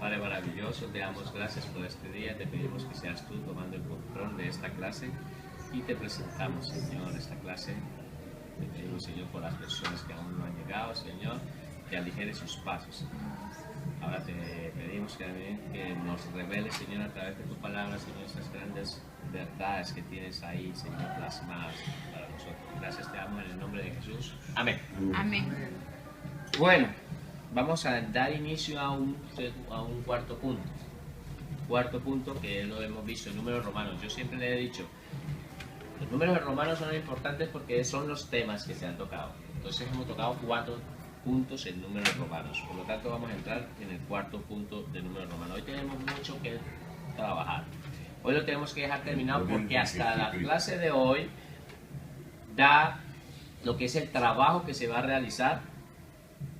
Padre maravilloso, te damos gracias por este día, te pedimos que seas tú tomando el control de esta clase y te presentamos, Señor, esta clase. Te pedimos, Señor, por las personas que aún no han llegado, Señor, que aligere sus pasos. Ahora te pedimos que nos reveles, Señor, a través de tu palabra, Señor, estas grandes verdades que tienes ahí, Señor, plasmadas para nosotros. Gracias te damos en el nombre de Jesús. Amén. Amén. Bueno, vamos a dar inicio a un cuarto punto. Cuarto punto que lo hemos visto en números romanos. Yo siempre le he dicho, los números romanos son importantes porque son los temas que se han tocado. Entonces hemos tocado 4 puntos en números romanos. Por lo tanto vamos a entrar en el cuarto punto de números romanos. Hoy tenemos mucho que trabajar. Hoy lo tenemos que dejar terminado porque hasta la clase de hoy da lo que es el trabajo que se va a realizar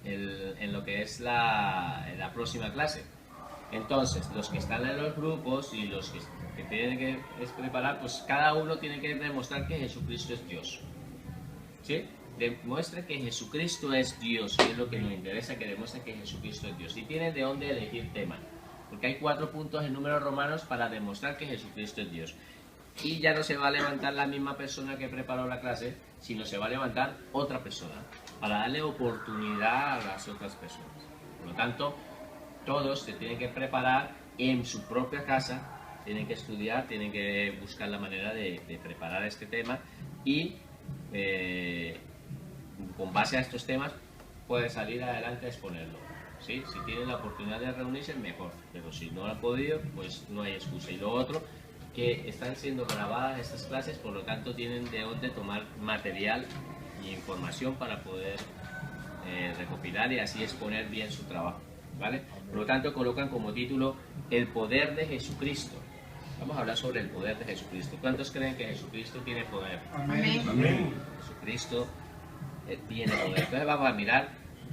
en lo que es la próxima clase. Entonces, los que están en los grupos y los que tienen que preparar, pues cada uno tiene que demostrar que Jesucristo es Dios. ¿Sí? Demuestre que Jesucristo es Dios, y es lo que nos interesa, que demuestre que Jesucristo es Dios. Y tienen de dónde elegir tema, porque hay 4 puntos en números romanos para demostrar que Jesucristo es Dios. Y ya no se va a levantar la misma persona que preparó la clase, sino se va a levantar otra persona, para darle oportunidad a las otras personas. Por lo tanto, todos se tienen que preparar en su propia casa, tienen que estudiar, tienen que buscar la manera de preparar este tema y con base a estos temas puede salir adelante a exponerlo. ¿Sí? Si tienen la oportunidad de reunirse, mejor, pero si no han podido, pues no hay excusa. Y lo otro, que están siendo grabadas estas clases, por lo tanto tienen de dónde tomar material y información para poder recopilar y así exponer bien su trabajo, ¿vale? Por lo tanto colocan como título el poder de Jesucristo. Vamos a hablar sobre el poder de Jesucristo. ¿Cuántos creen que Jesucristo tiene poder? Amén. Amén. Jesucristo tiene poder. Entonces vamos a mirar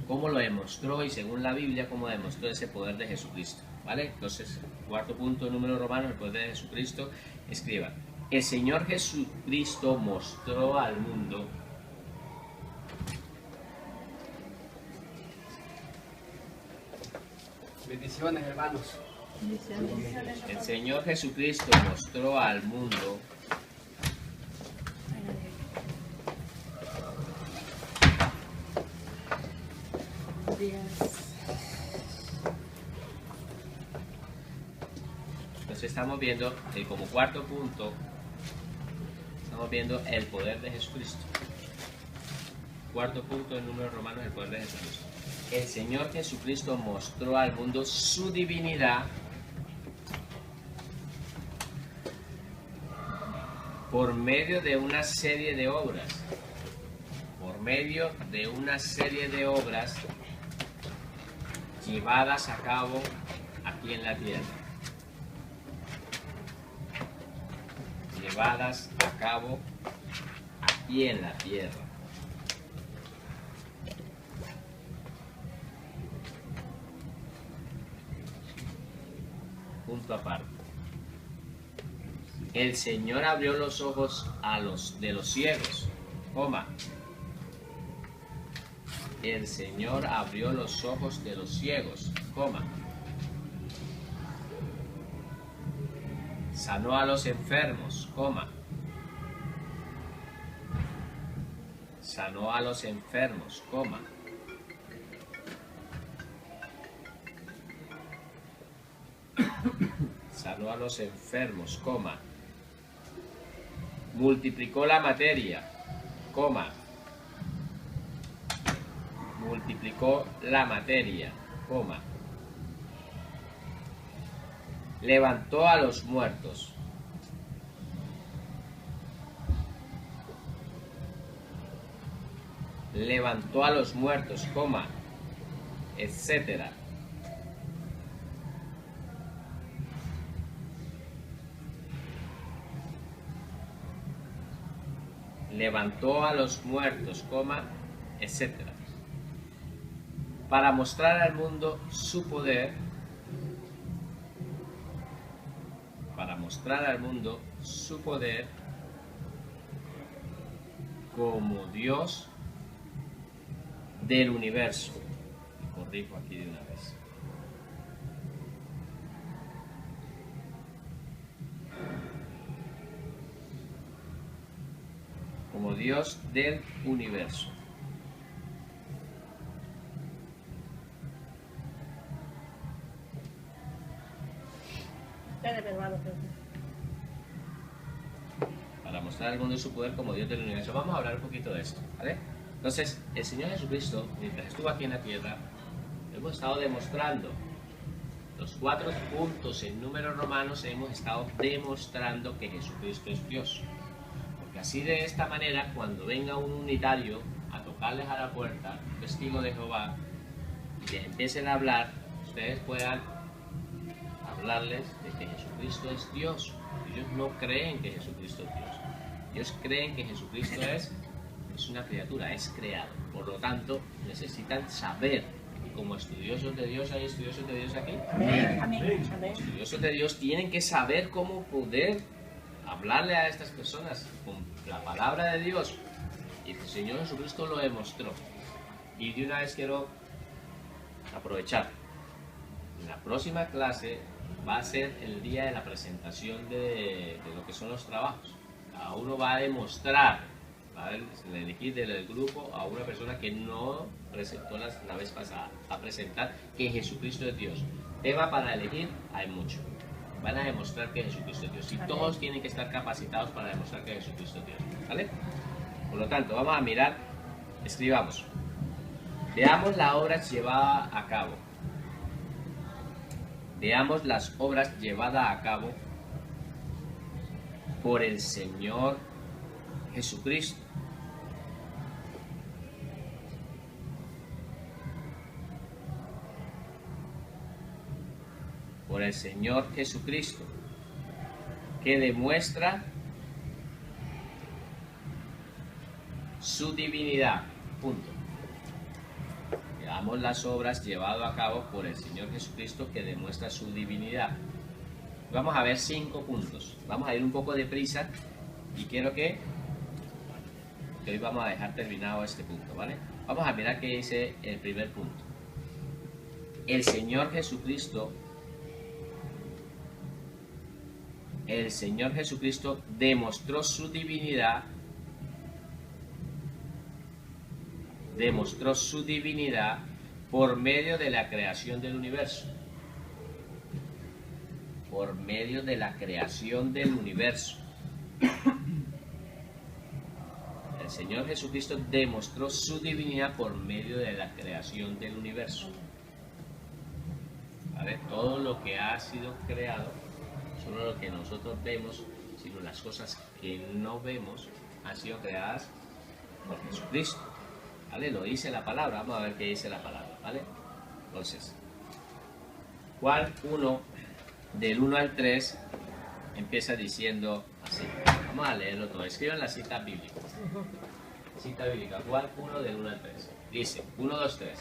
cómo lo demostró y según la Biblia cómo demostró ese poder de Jesucristo, ¿vale? Entonces, cuarto punto, número romano, el poder de Jesucristo. Escriban: el Señor Jesucristo mostró al mundo bendiciones, hermanos. el Señor Jesucristo mostró al mundo Entonces estamos viendo como cuarto punto, estamos viendo el poder de Jesucristo. Cuarto punto en números romanos, el poder de Jesucristo. El Señor Jesucristo mostró al mundo su divinidad por medio de una serie de obras. Por medio de una serie de obras llevadas a cabo aquí en la tierra. Llevadas a cabo aquí en la tierra. Punto aparte. El Señor abrió los ojos de los ciegos, coma. El Señor abrió los ojos de los ciegos, coma. Sanó a los enfermos, coma. Sanó a los enfermos, coma. Sanó a los enfermos, coma. Multiplicó la materia, coma. Multiplicó la materia, coma. Levantó a los muertos. Levantó a los muertos, coma, etcétera. Levantó a los muertos, coma, etcétera. Para mostrar al mundo su poder, para mostrar al mundo su poder como Dios del universo. Corrijo aquí de una vez. como Dios del universo. Para mostrar al mundo su poder como Dios del universo. Vamos a hablar un poquito de esto, ¿vale? Entonces, el Señor Jesucristo, mientras estuvo aquí en la tierra, hemos estado demostrando los 4 puntos en números romanos, hemos estado demostrando que Jesucristo es Dios. Porque así de esta manera, cuando venga un unitario a tocarles a la puerta, un testigo de Jehová, y les empiecen a hablar, ustedes puedan hablarles de que Jesucristo es Dios. Ellos no creen que Jesucristo es Dios. Ellos creen que Jesucristo es una criatura, es creado. Por lo tanto, necesitan saber. Y como estudiosos de Dios, ¿hay estudiosos de Dios aquí? Amén. Amén. Los estudiosos de Dios tienen que saber cómo poder hablarle a estas personas con la palabra de Dios. Y el Señor Jesucristo lo demostró. Y de una vez quiero aprovechar. En la próxima clase va a ser el día de la presentación de lo que son los trabajos. Cada uno va a demostrar, va a elegir del grupo a una persona que no presentó la vez pasada, a presentar que Jesucristo es Dios. Tema para elegir hay mucho. Van a demostrar que Jesucristo es Dios. Y todos tienen que estar capacitados para demostrar que Jesucristo es Dios. ¿Vale? Por lo tanto, vamos a mirar, escribamos. Veamos las obras llevadas a cabo. Veamos las obras llevadas a cabo por el Señor Jesucristo. Por el Señor Jesucristo, que demuestra su divinidad. Punto. Veamos las obras llevadas a cabo por el Señor Jesucristo que demuestra su divinidad. Vamos a ver 5 puntos. Vamos a ir un poco deprisa y quiero que hoy vamos a dejar terminado este punto, ¿vale? Vamos a mirar qué dice el primer punto. El Señor Jesucristo demostró su divinidad. Demostró su divinidad por medio de la creación del universo. Por medio de la creación del universo. El Señor Jesucristo demostró su divinidad por medio de la creación del universo. ¿Vale? Todo lo que ha sido creado, solo lo que nosotros vemos, sino las cosas que no vemos, han sido creadas por Jesucristo. ¿Vale? Lo dice la palabra, vamos a ver qué dice la palabra, ¿vale? Entonces, Juan 1, del 1 al 3, empieza diciendo así. Vamos a leerlo todo. Escriban la cita bíblica. Cita bíblica, Juan 1, del 1 al 3. Dice, 1, 2, 3.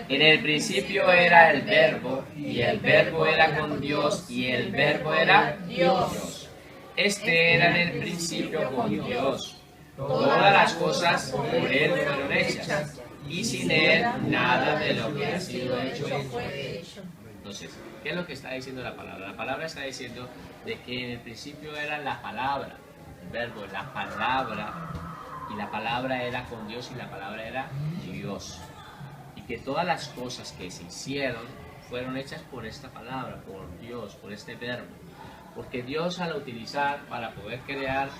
En el principio era el Verbo, y el Verbo era con Dios, y el Verbo era Dios. Este era en el principio con Dios. Todas las cosas por Él fueron hechas, y sin Él nada de lo que ha sido hecho fue hecho. Entonces, ¿qué es lo que está diciendo la palabra? La palabra está diciendo de que en el principio era la palabra, el Verbo, la palabra, y la palabra era con Dios y la palabra era Dios. Y que todas las cosas que se hicieron fueron hechas por esta palabra, por Dios, por este Verbo. Porque Dios, al utilizar para poder crear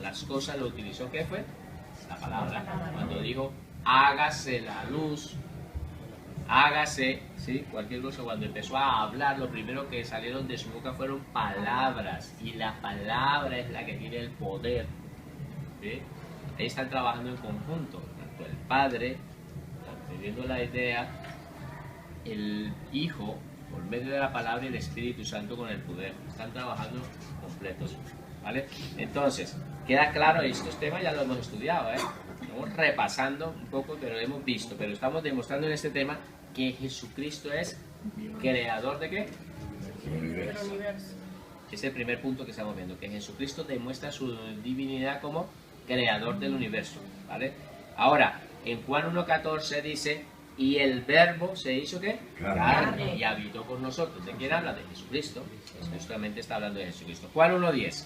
las cosas, lo utilizó, ¿qué fue? La palabra. Cuando dijo, hágase la luz, hágase, ¿sí? Cualquier cosa, cuando empezó a hablar, lo primero que salieron de su boca fueron palabras, y la palabra es la que tiene el poder, ¿sí? Ahí están trabajando en conjunto, tanto el Padre, teniendo la idea, el Hijo, por medio de la palabra, y el Espíritu Santo con el poder. Están trabajando completos, ¿vale? Entonces, queda claro, estos temas ya los hemos estudiado, estamos repasando un poco, pero lo hemos visto, pero estamos demostrando en este tema que Jesucristo es creador de ¿qué? Del universo. Es el primer punto que estamos viendo, que Jesucristo demuestra su divinidad como creador del universo, ¿vale? Ahora, en Juan 1.14 dice, y el Verbo se hizo ¿qué? Carne, y habitó con nosotros. ¿De quién habla? De Jesucristo. Pues justamente está hablando de Jesucristo. Juan 1.10.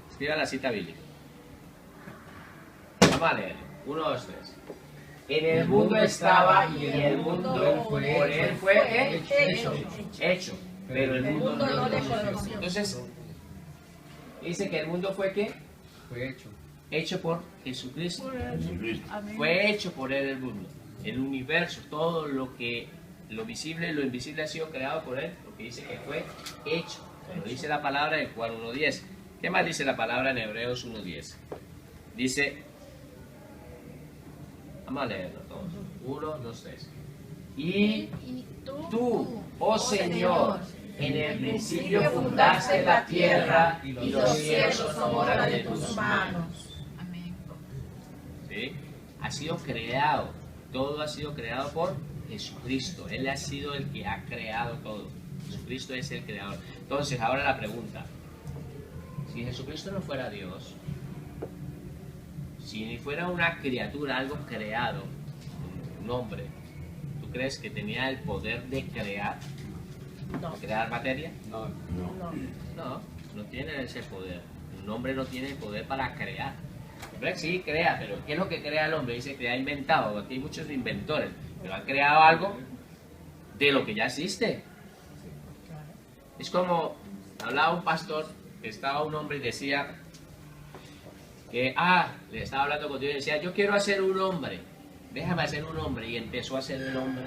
Escriba la cita bíblica. Vamos a leer. 1, 2, 3. En el mundo estaba y el mundo por él fue hecho. Pero el mundo no le conoció. Entonces, dice que el mundo fue ¿qué? Fue hecho. Hecho por Jesucristo. Amén. Fue hecho por él el mundo. El universo, todo lo que, lo visible y lo invisible ha sido creado por él. Lo que dice que fue hecho. Lo dice la palabra en Juan 1.10. ¿Qué más dice la palabra en Hebreos 1.10? Dice, vamos a leerlo todos. 1, 2, 3. Y tú, oh Señor, en el principio fundaste la tierra y los cielos son obra de tus manos. Amén. ¿Sí? Ha sido creado, todo ha sido creado por Jesucristo. Él ha sido el que ha creado todo. Jesucristo es el creador. Entonces, ahora la pregunta. Si Jesucristo no fuera Dios, si fuera una criatura, algo creado, un hombre, ¿tú crees que tenía el poder de crear? No. ¿Crear materia? No. No, no tiene ese poder. Un hombre no tiene el poder para crear. El hombre sí crea, pero ¿qué es lo que crea el hombre? Dice que ha inventado. Aquí hay muchos inventores, pero han creado algo de lo que ya existe. Es como, hablaba un pastor, estaba un hombre y decía que, le estaba hablando con Dios y decía, yo quiero hacer un hombre, déjame hacer un hombre. Y empezó a hacer el hombre,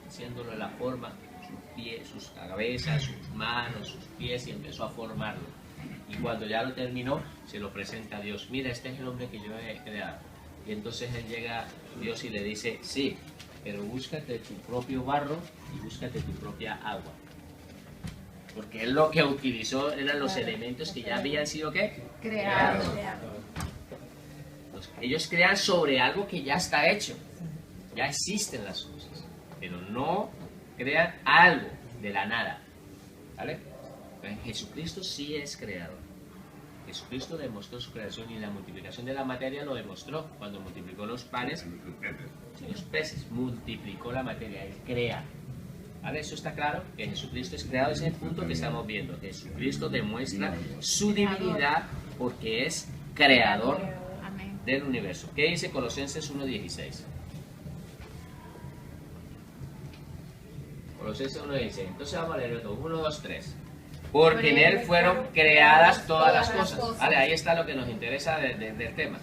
haciéndolo de la forma, sus pies, sus cabezas, sus manos, sus pies, y empezó a formarlo. Y cuando ya lo terminó, se lo presenta a Dios. Mira, este es el hombre que yo he creado. Y entonces él llega a Dios y le dice, sí, pero búscate tu propio barro y búscate tu propia agua. Porque él lo que utilizó eran los elementos que ya habían sido, ¿qué? Creado. Ellos crean sobre algo que ya está hecho. Ya existen las cosas. Pero no crean algo de la nada. ¿Vale? Pero Jesucristo sí es creador. Jesucristo demostró su creación y la multiplicación de la materia lo demostró cuando multiplicó los panes y los peces. Multiplicó la materia. Él crea. ¿Vale? Eso está claro, que Jesucristo es creado, ese es el punto que estamos viendo. Jesucristo demuestra su divinidad porque es creador Amén. del universo. ¿Qué dice Colosenses 1.16? Colosenses 1.16. Entonces vamos a leerlo todo. 1, 2, 3. Porque en él fueron creadas todas las cosas. Vale, ahí está lo que nos interesa del tema.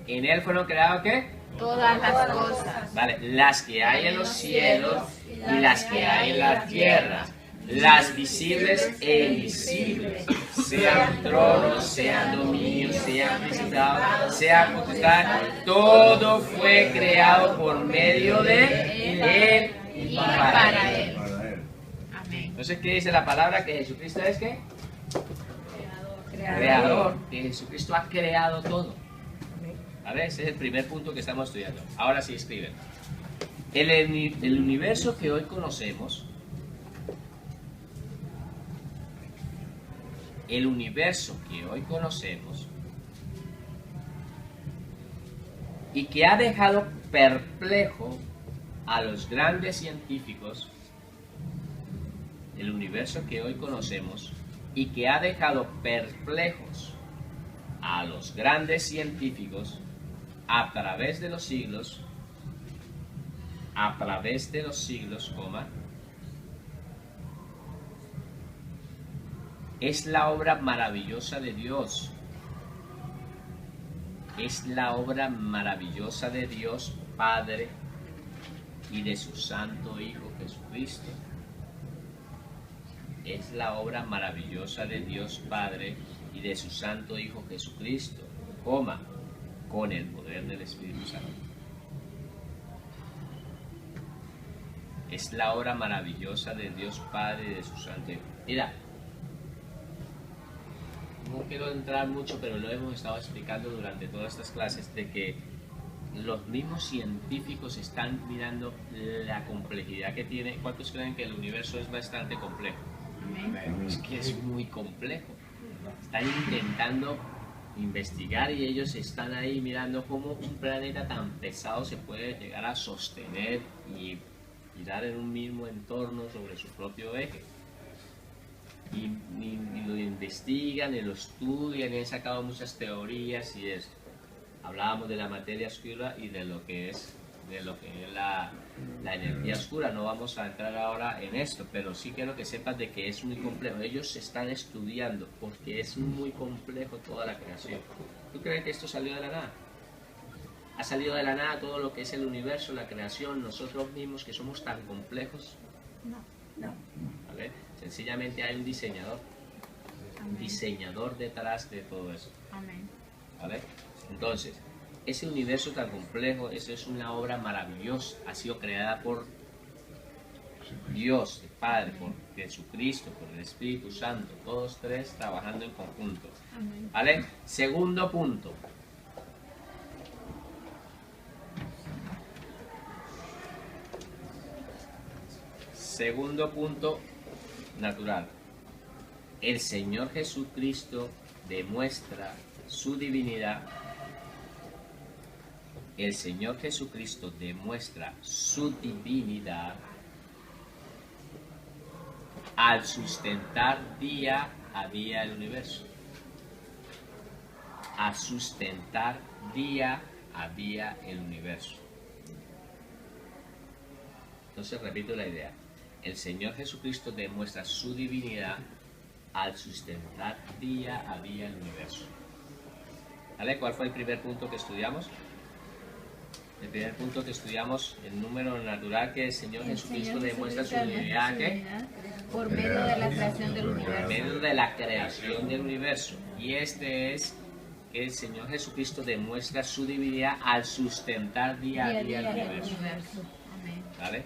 En él fueron creadas ¿qué? Todas las cosas. Vale, las que hay en los cielos y las que hay en la tierra, las visibles e invisibles, sean tronos, sean dominios, sean principados, sean potestades, todo fue creado por medio de Él y para Él. Amén. Entonces, ¿qué dice la palabra? Que Jesucristo es ¿qué? Creador. Que Jesucristo ha creado todo. ¿Vale? Ese es el primer punto que estamos estudiando. Ahora sí, escriben. El universo que hoy conocemos, y que ha dejado perplejo a los grandes científicos, el universo que hoy conocemos, y que ha dejado perplejos a los grandes científicos a través de los siglos, es la obra maravillosa de Dios. Es la obra maravillosa de Dios Padre y de su Santo Hijo Jesucristo. Es la obra maravillosa de Dios Padre y de su Santo Hijo Jesucristo, con el poder del Espíritu Santo. Es la obra maravillosa de Dios Padre y de su Santo Hijo. Mira, no quiero entrar mucho, pero lo hemos estado explicando durante todas estas clases, de que los mismos científicos están mirando la complejidad que tiene. ¿Cuántos creen que el universo es bastante complejo? Es que es muy complejo. Están intentando investigar y ellos están ahí mirando cómo un planeta tan pesado se puede llegar a sostener y girar en un mismo entorno sobre su propio eje. Y lo investigan y lo estudian y han sacado muchas teorías y esto. hablábamos de la materia oscura y de lo que es la energía oscura. No vamos a entrar ahora en esto, pero sí quiero que sepas de que es muy complejo. Ellos están estudiando porque es muy complejo toda la creación. ¿Tú crees que esto salió de la nada? ¿Ha salido de la nada todo lo que es el universo, la creación, nosotros mismos que somos tan complejos? No. ¿Vale? Sencillamente hay un diseñador detrás de todo eso. Amén. ¿Vale? Entonces, ese universo tan complejo, eso es una obra maravillosa, ha sido creada por Dios, el Padre, por Jesucristo, por el Espíritu Santo, todos tres trabajando en conjunto. Amén. ¿Vale? Segundo punto. Segundo punto natural. El Señor Jesucristo demuestra su divinidad. El Señor Jesucristo demuestra su divinidad al sustentar día a día el universo. A sustentar día a día el universo. Entonces repito la idea. El Señor Jesucristo demuestra su divinidad al sustentar día a día el universo. ¿Vale? ¿Cuál fue el primer punto que estudiamos? El primer punto que estudiamos, el número natural que el Señor Jesucristo demuestra su divinidad, ¿qué? Por medio de la creación del Por universo. medio de la creación del universo. Y este es que el Señor Jesucristo demuestra su divinidad al sustentar día a día el universo. Amén. ¿Vale?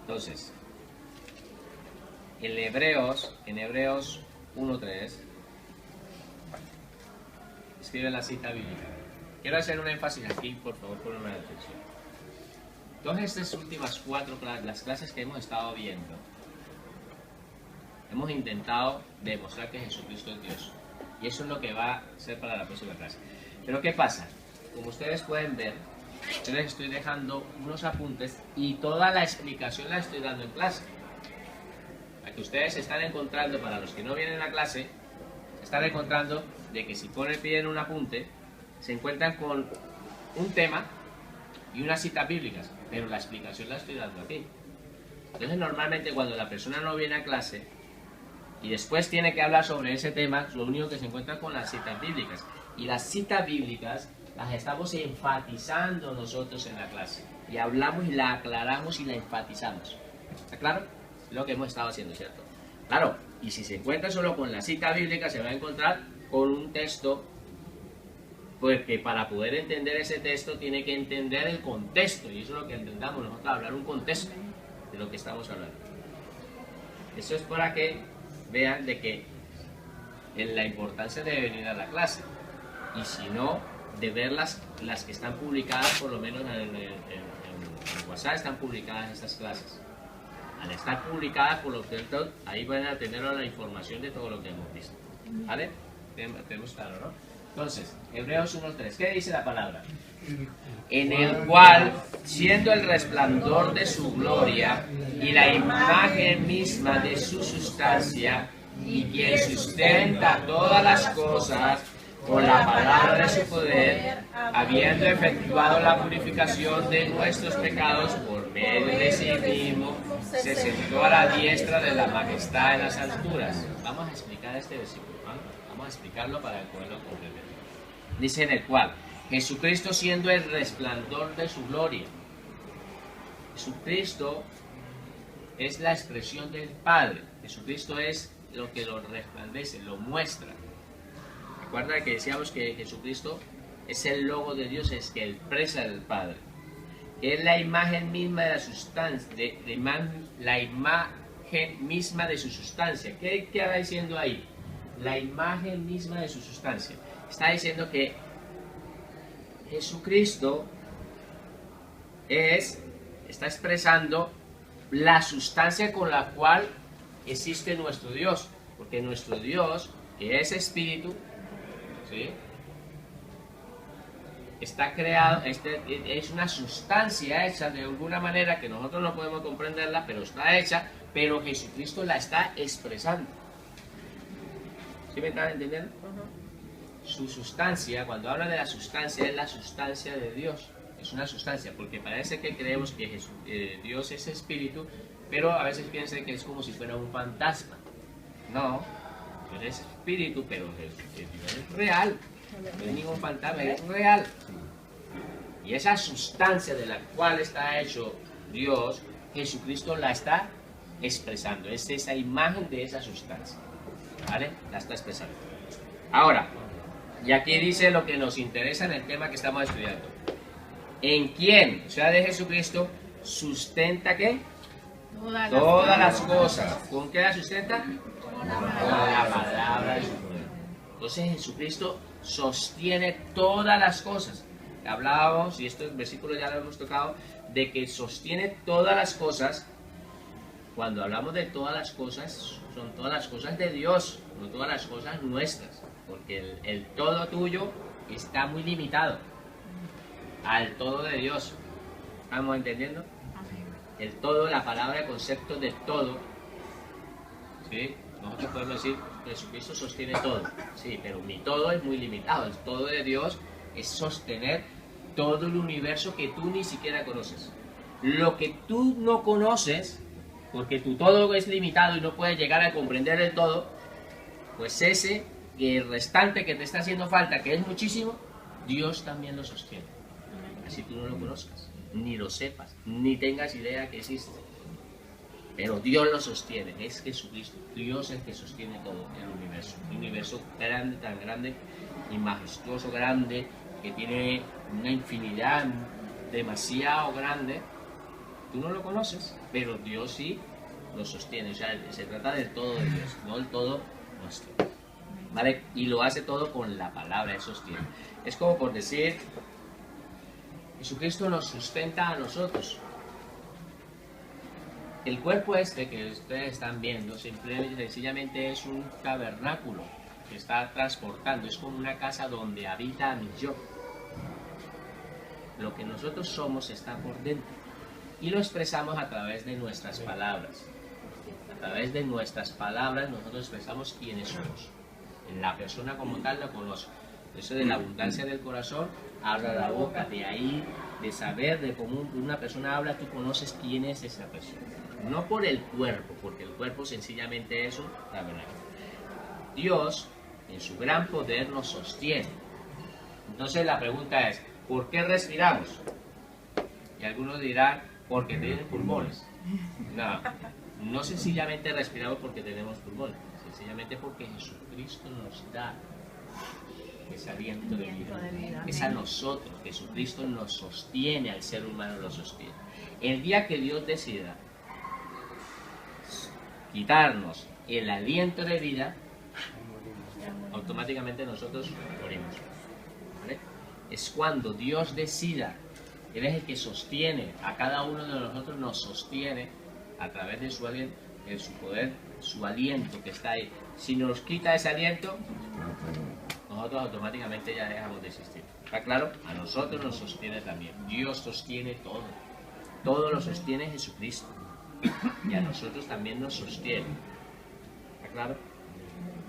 Entonces, en Hebreos 1.3 escribe la cita bíblica. Quiero hacer un énfasis aquí, por favor, ponme atención. Todas estas últimas 4 clases, las clases que hemos estado viendo, hemos intentado demostrar que Jesucristo es Dios. Y eso es lo que va a ser para la próxima clase. Pero ¿qué pasa? Como ustedes pueden ver, yo les estoy dejando unos apuntes y toda la explicación la estoy dando en clase. La que ustedes están encontrando, para los que no vienen a clase, están encontrando de que si piden un apunte, se encuentran con un tema y unas citas bíblicas, pero la explicación la estoy dando aquí. Entonces normalmente cuando la persona no viene a clase y después tiene que hablar sobre ese tema, lo único que se encuentra con las citas bíblicas. Y las citas bíblicas las estamos enfatizando nosotros en la clase. Y hablamos y la aclaramos y la enfatizamos. ¿Está claro? Es lo que hemos estado haciendo, ¿cierto? Claro, y si se encuentra solo con la cita bíblica, se va a encontrar con un texto, porque para poder entender ese texto tiene que entender el contexto. Y eso es lo que intentamos nosotros, hablar un contexto de lo que estamos hablando. Eso es para que vean de que en la importancia de venir a la clase. Y si no, de ver las que están publicadas, por lo menos en WhatsApp están publicadas estas clases. Al estar publicadas, por lo tanto, ahí van a tener la información de todo lo que hemos visto. ¿Vale? Tenemos claro, ¿no? Entonces, Hebreos 1.3, ¿qué dice la palabra? En el cual, siendo el resplandor de su gloria y la imagen misma de su sustancia, y quien sustenta todas las cosas con la palabra de su poder, habiendo efectuado la purificación de nuestros pecados por medio de sí mismo, se sentó a la diestra de la majestad en las alturas. Vamos a explicar este versículo, ¿no? Vamos a explicarlo para poderlo comprender. Dice en el cual, Jesucristo siendo el resplandor de su gloria. Jesucristo es la expresión del Padre. Jesucristo es lo que lo resplandece, lo muestra. Recuerda que decíamos que Jesucristo es el logo de Dios, es que expresa el Padre. Es la imagen misma de la sustancia, la imagen misma de su sustancia. ¿Qué está diciendo ahí? La imagen misma de su sustancia. Está diciendo que Jesucristo está expresando la sustancia con la cual existe nuestro Dios. Porque nuestro Dios, que es espíritu, ¿sí?, está creado, es una sustancia hecha de alguna manera que nosotros no podemos comprenderla, pero está hecha, pero Jesucristo la está expresando. ¿Sí me están entendiendo? su sustancia, cuando habla de la sustancia, es la sustancia de Dios. Es una sustancia, porque parece que creemos que Dios es espíritu, pero a veces piensan que es como si fuera un fantasma. No, Dios es espíritu, pero Dios es real. No es ningún fantasma, es real. Y esa sustancia de la cual está hecho Dios, Jesucristo la está expresando. Es esa imagen de esa sustancia. ¿Vale? La está expresando. Ahora, y aquí dice lo que nos interesa en el tema que estamos estudiando. ¿En quién? O sea, de Jesucristo, sustenta ¿qué? Todas las cosas. ¿Con qué la sustenta? Con la palabra de su poder. Entonces Jesucristo sostiene todas las cosas. Hablábamos, y estos versículos ya lo hemos tocado, de que sostiene todas las cosas. Cuando hablamos de todas las cosas, son todas las cosas de Dios, no todas las cosas nuestras. Porque el todo tuyo está muy limitado al todo de Dios. ¿Estamos entendiendo? El todo, la palabra, el concepto de todo. ¿Sí? Nosotros podemos decir que Jesucristo sostiene todo. Sí, pero mi todo es muy limitado. El todo de Dios es sostener todo el universo que tú ni siquiera conoces. Lo que tú no conoces, porque tu todo es limitado y no puedes llegar a comprender el todo, pues ese, el restante que te está haciendo falta, que es muchísimo, Dios también lo sostiene. Así tú no lo conozcas, ni lo sepas, ni tengas idea que existe. Pero Dios lo sostiene, es Jesucristo. Dios es el que sostiene todo el universo. Un universo grande, tan grande y majestuoso, grande, que tiene una infinidad demasiado grande. Tú no lo conoces, pero Dios sí lo sostiene. O sea, se trata del todo de Dios, no el todo nuestro. ¿Vale? Y lo hace todo con la palabra, Él sostiene. Es como por decir, Jesucristo nos sustenta a nosotros. El cuerpo este que ustedes están viendo, sencillamente es un tabernáculo que está transportando, es como una casa donde habita mi yo. Lo que nosotros somos está por dentro y lo expresamos a través de nuestras palabras. A través de nuestras palabras nosotros expresamos quiénes somos. La persona como tal lo conoce. Eso de la abundancia del corazón habla la boca. De ahí, de saber, de cómo una persona habla, tú conoces quién es esa persona. No por el cuerpo, porque el cuerpo sencillamente es un tabernáculo. Dios, en su gran poder, nos sostiene. Entonces la pregunta es, ¿por qué respiramos? Y algunos dirán, porque tienen pulmones. No sencillamente respiramos porque tenemos pulmones, sencillamente porque Jesucristo nos da ese aliento de vida. Es a nosotros, Jesucristo nos sostiene, al ser humano lo sostiene. El día que Dios decida quitarnos el aliento de vida, automáticamente nosotros morimos. ¿Vale? Es cuando Dios decida, Él es el que sostiene, a cada uno de nosotros nos sostiene a través de su aliento, de su poder, su aliento que está ahí. Si nos quita ese aliento, nosotros automáticamente ya dejamos de existir. ¿Está claro? A nosotros nos sostiene también. Dios sostiene todo. Todo lo sostiene Jesucristo. Y a nosotros también nos sostiene. ¿Está claro?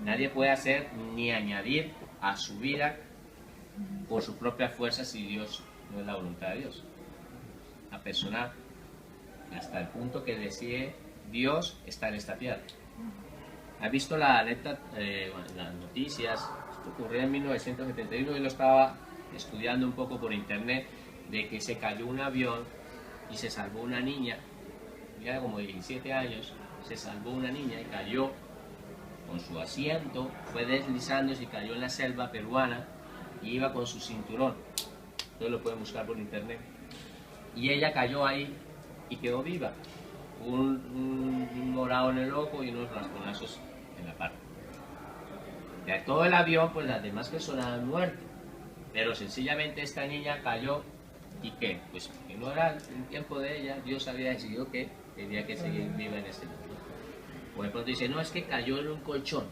Nadie puede hacer ni añadir a su vida por su propia fuerza si Dios no es la voluntad de Dios. La persona, hasta el punto que decide Dios, está en esta tierra. ¿Has visto las noticias? Esto ocurrió en 1971 y lo estaba estudiando un poco por internet, de que se cayó un avión y se salvó una niña, ya como de 17 años, se salvó una niña y cayó con su asiento, fue deslizándose y cayó en la selva peruana y iba con su cinturón. Ustedes lo pueden buscar por internet. Y ella cayó ahí y quedó viva. Un morado en el ojo y unos rasponazos en la parte. De todo el avión, pues las demás personas han muerto. Pero sencillamente esta niña cayó y ¿qué? Pues que no era el tiempo de ella, Dios había decidido que tenía que seguir viva en este mundo. O de pronto dice, no, es que cayó en un colchón.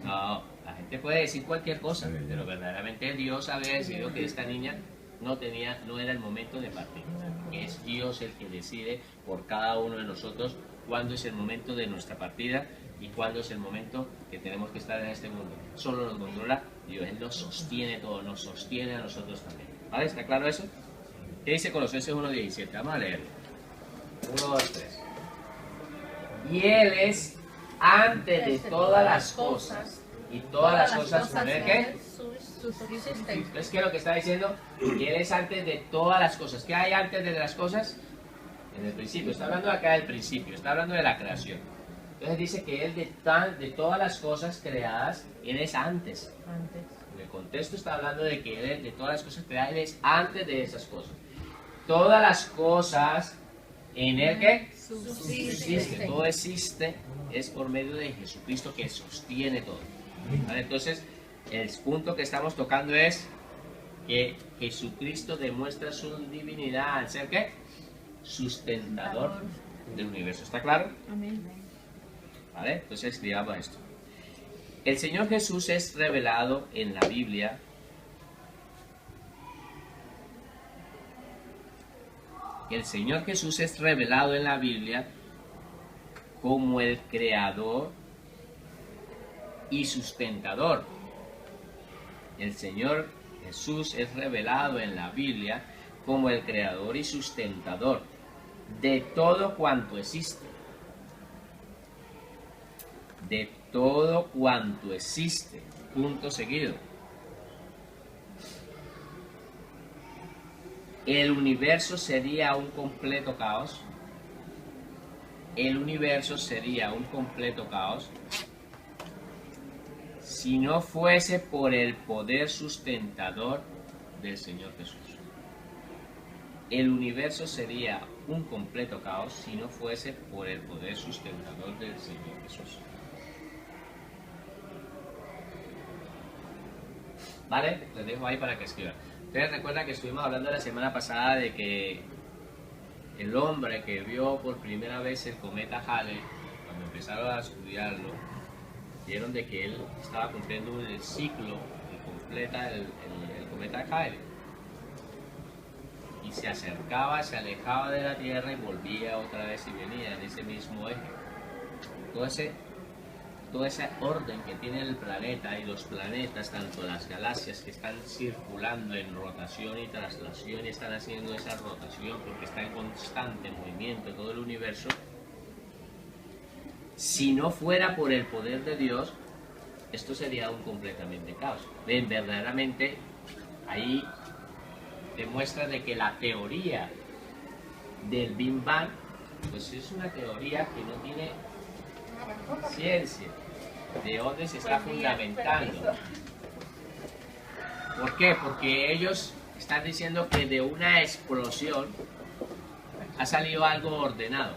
No, la gente puede decir cualquier cosa, pero verdaderamente Dios había decidido que esta niña no era el momento de partir. Es Dios el que decide por cada uno de nosotros cuándo es el momento de nuestra partida y cuándo es el momento que tenemos que estar en este mundo. Solo nos controla Dios, Él lo sostiene todo, nos sostiene a nosotros también. ¿Vale? ¿Está claro eso? ¿Qué dice Colosenses 1:17? Vamos a leerlo. 1, 2, 3. Y Él es antes de todas las cosas, y todas las cosas por Él, ¿qué? Entonces, ¿qué es lo que está diciendo? Que Él es antes de todas las cosas. ¿Qué hay antes de las cosas? En el principio. Está hablando acá del principio, está hablando de la creación. Entonces dice que Él de todas las cosas creadas, Él es antes. En el contexto está hablando de que Él de todas las cosas creadas, Él es antes de esas cosas. Todas las cosas en Él que subsiste, todo existe, es por medio de Jesucristo que sostiene todo. ¿Vale? Entonces, el punto que estamos tocando es que Jesucristo demuestra su divinidad al ser ¿qué? Sustentador del universo. ¿Está claro? Amén. ¿Vale? Entonces escribamos esto. El Señor Jesús es revelado en la Biblia el Señor Jesús es revelado en la Biblia como el creador y sustentador. El Señor Jesús es revelado en la Biblia como el creador y sustentador de todo cuanto existe. De todo cuanto existe. Punto seguido. El universo sería un completo caos. El universo sería un completo caos si no fuese por el poder sustentador del Señor Jesús. El universo sería un completo caos si no fuese por el poder sustentador del Señor Jesús. ¿Vale? Les dejo ahí para que escriban. Ustedes recuerdan que estuvimos hablando la semana pasada de que el hombre que vio por primera vez el cometa Halley, cuando empezaron a estudiarlo, vieron de que él estaba cumpliendo el ciclo que completa el cometa Halley. Y se acercaba, se alejaba de la Tierra y volvía otra vez y venía en ese mismo eje. Todo ese orden que tiene el planeta y los planetas, tanto las galaxias que están circulando en rotación y traslación y están haciendo esa rotación porque está en constante movimiento todo el universo, si no fuera por el poder de Dios, esto sería un completamente caos. Ven, verdaderamente ahí demuestra de que la teoría del Big Bang pues es una teoría que no tiene ciencia, de dónde se está fundamentando. ¿Por qué? Porque ellos están diciendo que de una explosión ha salido algo ordenado.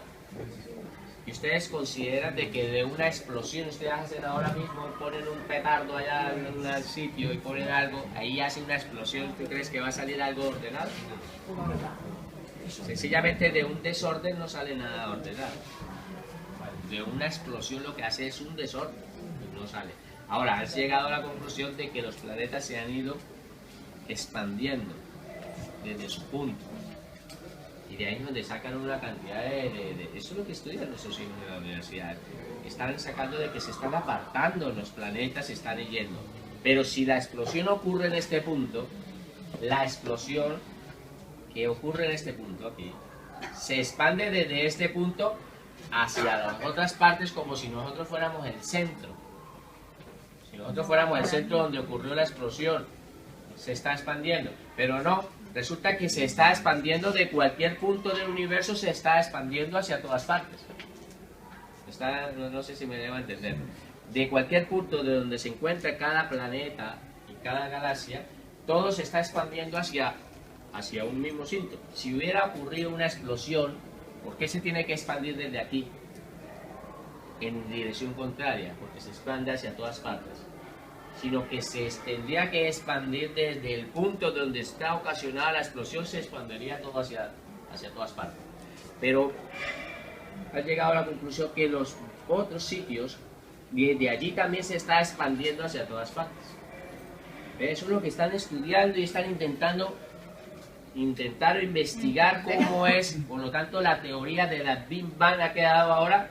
Y ustedes consideran de que de una explosión, ustedes hacen ahora mismo, ponen un petardo allá en un sitio y ponen algo, ahí hace una explosión, ¿tú crees que va a salir algo ordenado? Sencillamente de un desorden no sale nada ordenado. De una explosión lo que hace es un desorden, no sale. Ahora, has llegado a la conclusión de que los planetas se han ido expandiendo desde su punto. Y de ahí es donde sacan una cantidad de... Eso es lo que estudian nuestros hijos en la universidad. Están sacando de que se están apartando los planetas, se están yendo. Pero si la explosión ocurre en este punto, la explosión que ocurre en este punto aquí, se expande desde este punto hacia las otras partes como si nosotros fuéramos el centro. Si nosotros fuéramos el centro donde ocurrió la explosión, se está expandiendo. Pero no, resulta que se está expandiendo de cualquier punto del universo, se está expandiendo hacia todas partes. No sé si me debo entender. De cualquier punto de donde se encuentra cada planeta y cada galaxia, todo se está expandiendo hacia un mismo sitio. Si hubiera ocurrido una explosión, ¿por qué se tiene que expandir desde aquí en dirección contraria? Porque se expande hacia todas partes. Sino que se tendría que expandir desde el punto donde está ocasionada la explosión, se expandiría todo hacia todas partes. Pero han llegado a la conclusión que los otros sitios, de allí también se está expandiendo hacia todas partes. Eso es lo que están estudiando y están intentando investigar cómo es. Por lo tanto, la teoría de la Big Bang ha quedado ahora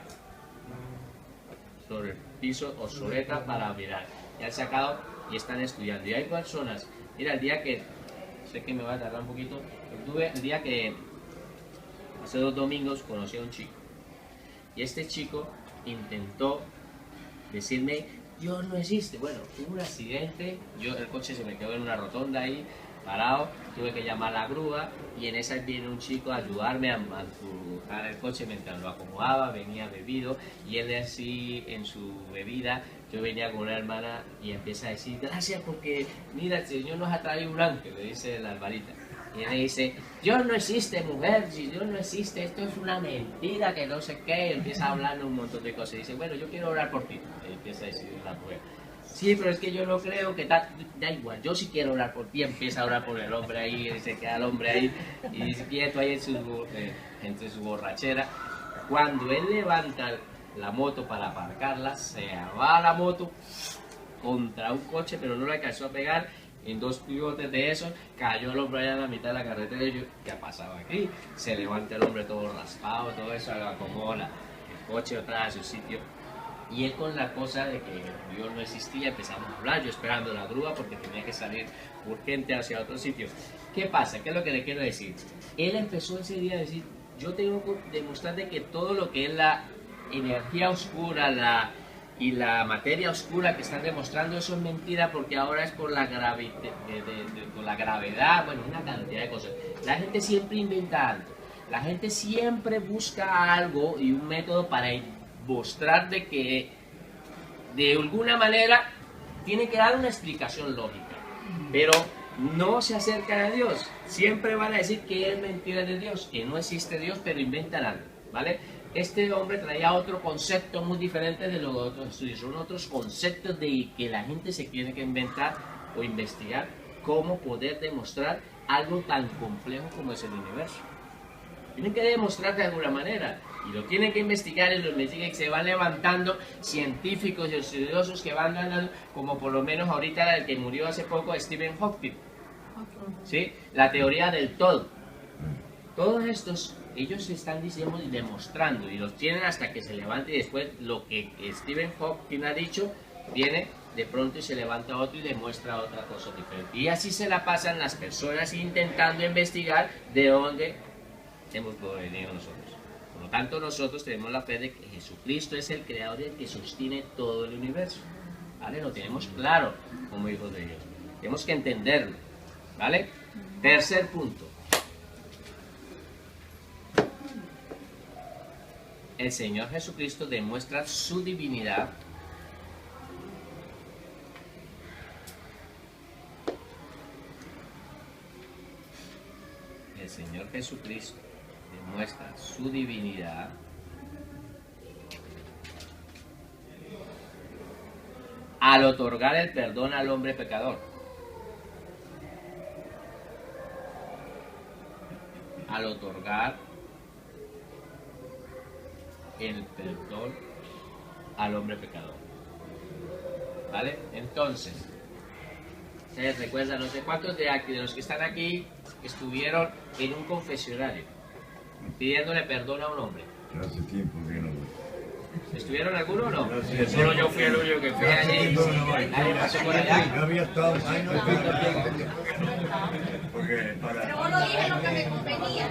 sobre el piso obsoleta para mirar. Y han sacado y están estudiando. Y hay personas, mira, el día que, sé que me va a tardar un poquito, el día que hace 2 domingos conocí a un chico. Y este chico intentó decirme, Dios no existe. Bueno, hubo un accidente, el coche se me quedó en una rotonda ahí, parado, tuve que llamar a la grúa y en esa viene un chico a ayudarme a empujar el coche mientras lo acomodaba, venía bebido y él así en su bebida, yo venía con una hermana y empieza a decir, gracias porque mira, el Señor nos ha traído un ángel, le dice la Alvarita. Y él le dice, Dios no existe, mujer, si Dios no existe, esto es una mentira, que no sé qué, y empieza a hablar un montón de cosas. Y dice, bueno, yo quiero orar por ti. Y empieza a decir la mujer, sí, pero es que yo no creo que da igual, yo sí quiero orar por ti. Empieza a orar por el hombre ahí, y se queda el hombre ahí, y dice, quieto ahí entre su borrachera. Cuando él levanta la moto para aparcarla, se va la moto contra un coche, pero no le alcanzó a pegar. En 2 pivotes de esos, cayó el hombre allá en la mitad de la carretera y yo, ¿qué ha pasado aquí? Se levanta el hombre todo raspado, todo eso, lo acomoda el coche otra vez a su sitio. Y él con la cosa de que Dios no existía, empezamos a hablar, yo esperando la grúa porque tenía que salir urgente hacia otro sitio. ¿Qué pasa? ¿Qué es lo que le quiero decir? Él empezó ese día a decir, yo tengo que demostrar de que todo lo que es la energía oscura, y la materia oscura que están demostrando, eso es mentira porque ahora es por la, por la gravedad, bueno, una cantidad de cosas. La gente siempre inventa algo, la gente siempre busca algo y un método para mostrar de que de alguna manera tiene que dar una explicación lógica, pero no se acercan a Dios. Siempre van a decir que es mentira de Dios, que no existe Dios, pero inventan algo, ¿vale? Este hombre traía otro concepto muy diferente de los otros estudios. Son otros conceptos de que la gente se tiene que inventar o investigar cómo poder demostrar algo tan complejo como es el universo. Tienen que demostrar de alguna manera y lo tienen que investigar y lo investigan y se van levantando científicos y estudiosos que van dando, como por lo menos ahorita el que murió hace poco, Stephen Hawking, ¿sí? La teoría del todo. Todos estos, ellos están diciendo y demostrando y los tienen hasta que se levante y después lo que Stephen Hawking ha dicho viene de pronto y se levanta otro y demuestra otra cosa diferente. Y así se la pasan las personas intentando investigar de dónde hemos venido nosotros. Por lo tanto, nosotros tenemos la fe de que Jesucristo es el creador y el que sostiene todo el universo. ¿Vale? Lo tenemos claro como hijos de Dios. Tenemos que entenderlo. ¿Vale? Tercer punto. El Señor Jesucristo demuestra su divinidad el Señor Jesucristo demuestra su divinidad al otorgar el perdón al hombre pecador. Al otorgar el perdón al hombre pecador. ¿Vale? Entonces, ustedes recuerdan, no sé cuántos de los que están aquí estuvieron en un confesionario pidiéndole perdón a un hombre. Hace tiempo que no. ¿Estuvieron alguno o no? Solo yo fui el único que fui allí. ¿Nadie pasó por allá? No había estado. Ay, no, porque Pero vos no dije lo que me convenía.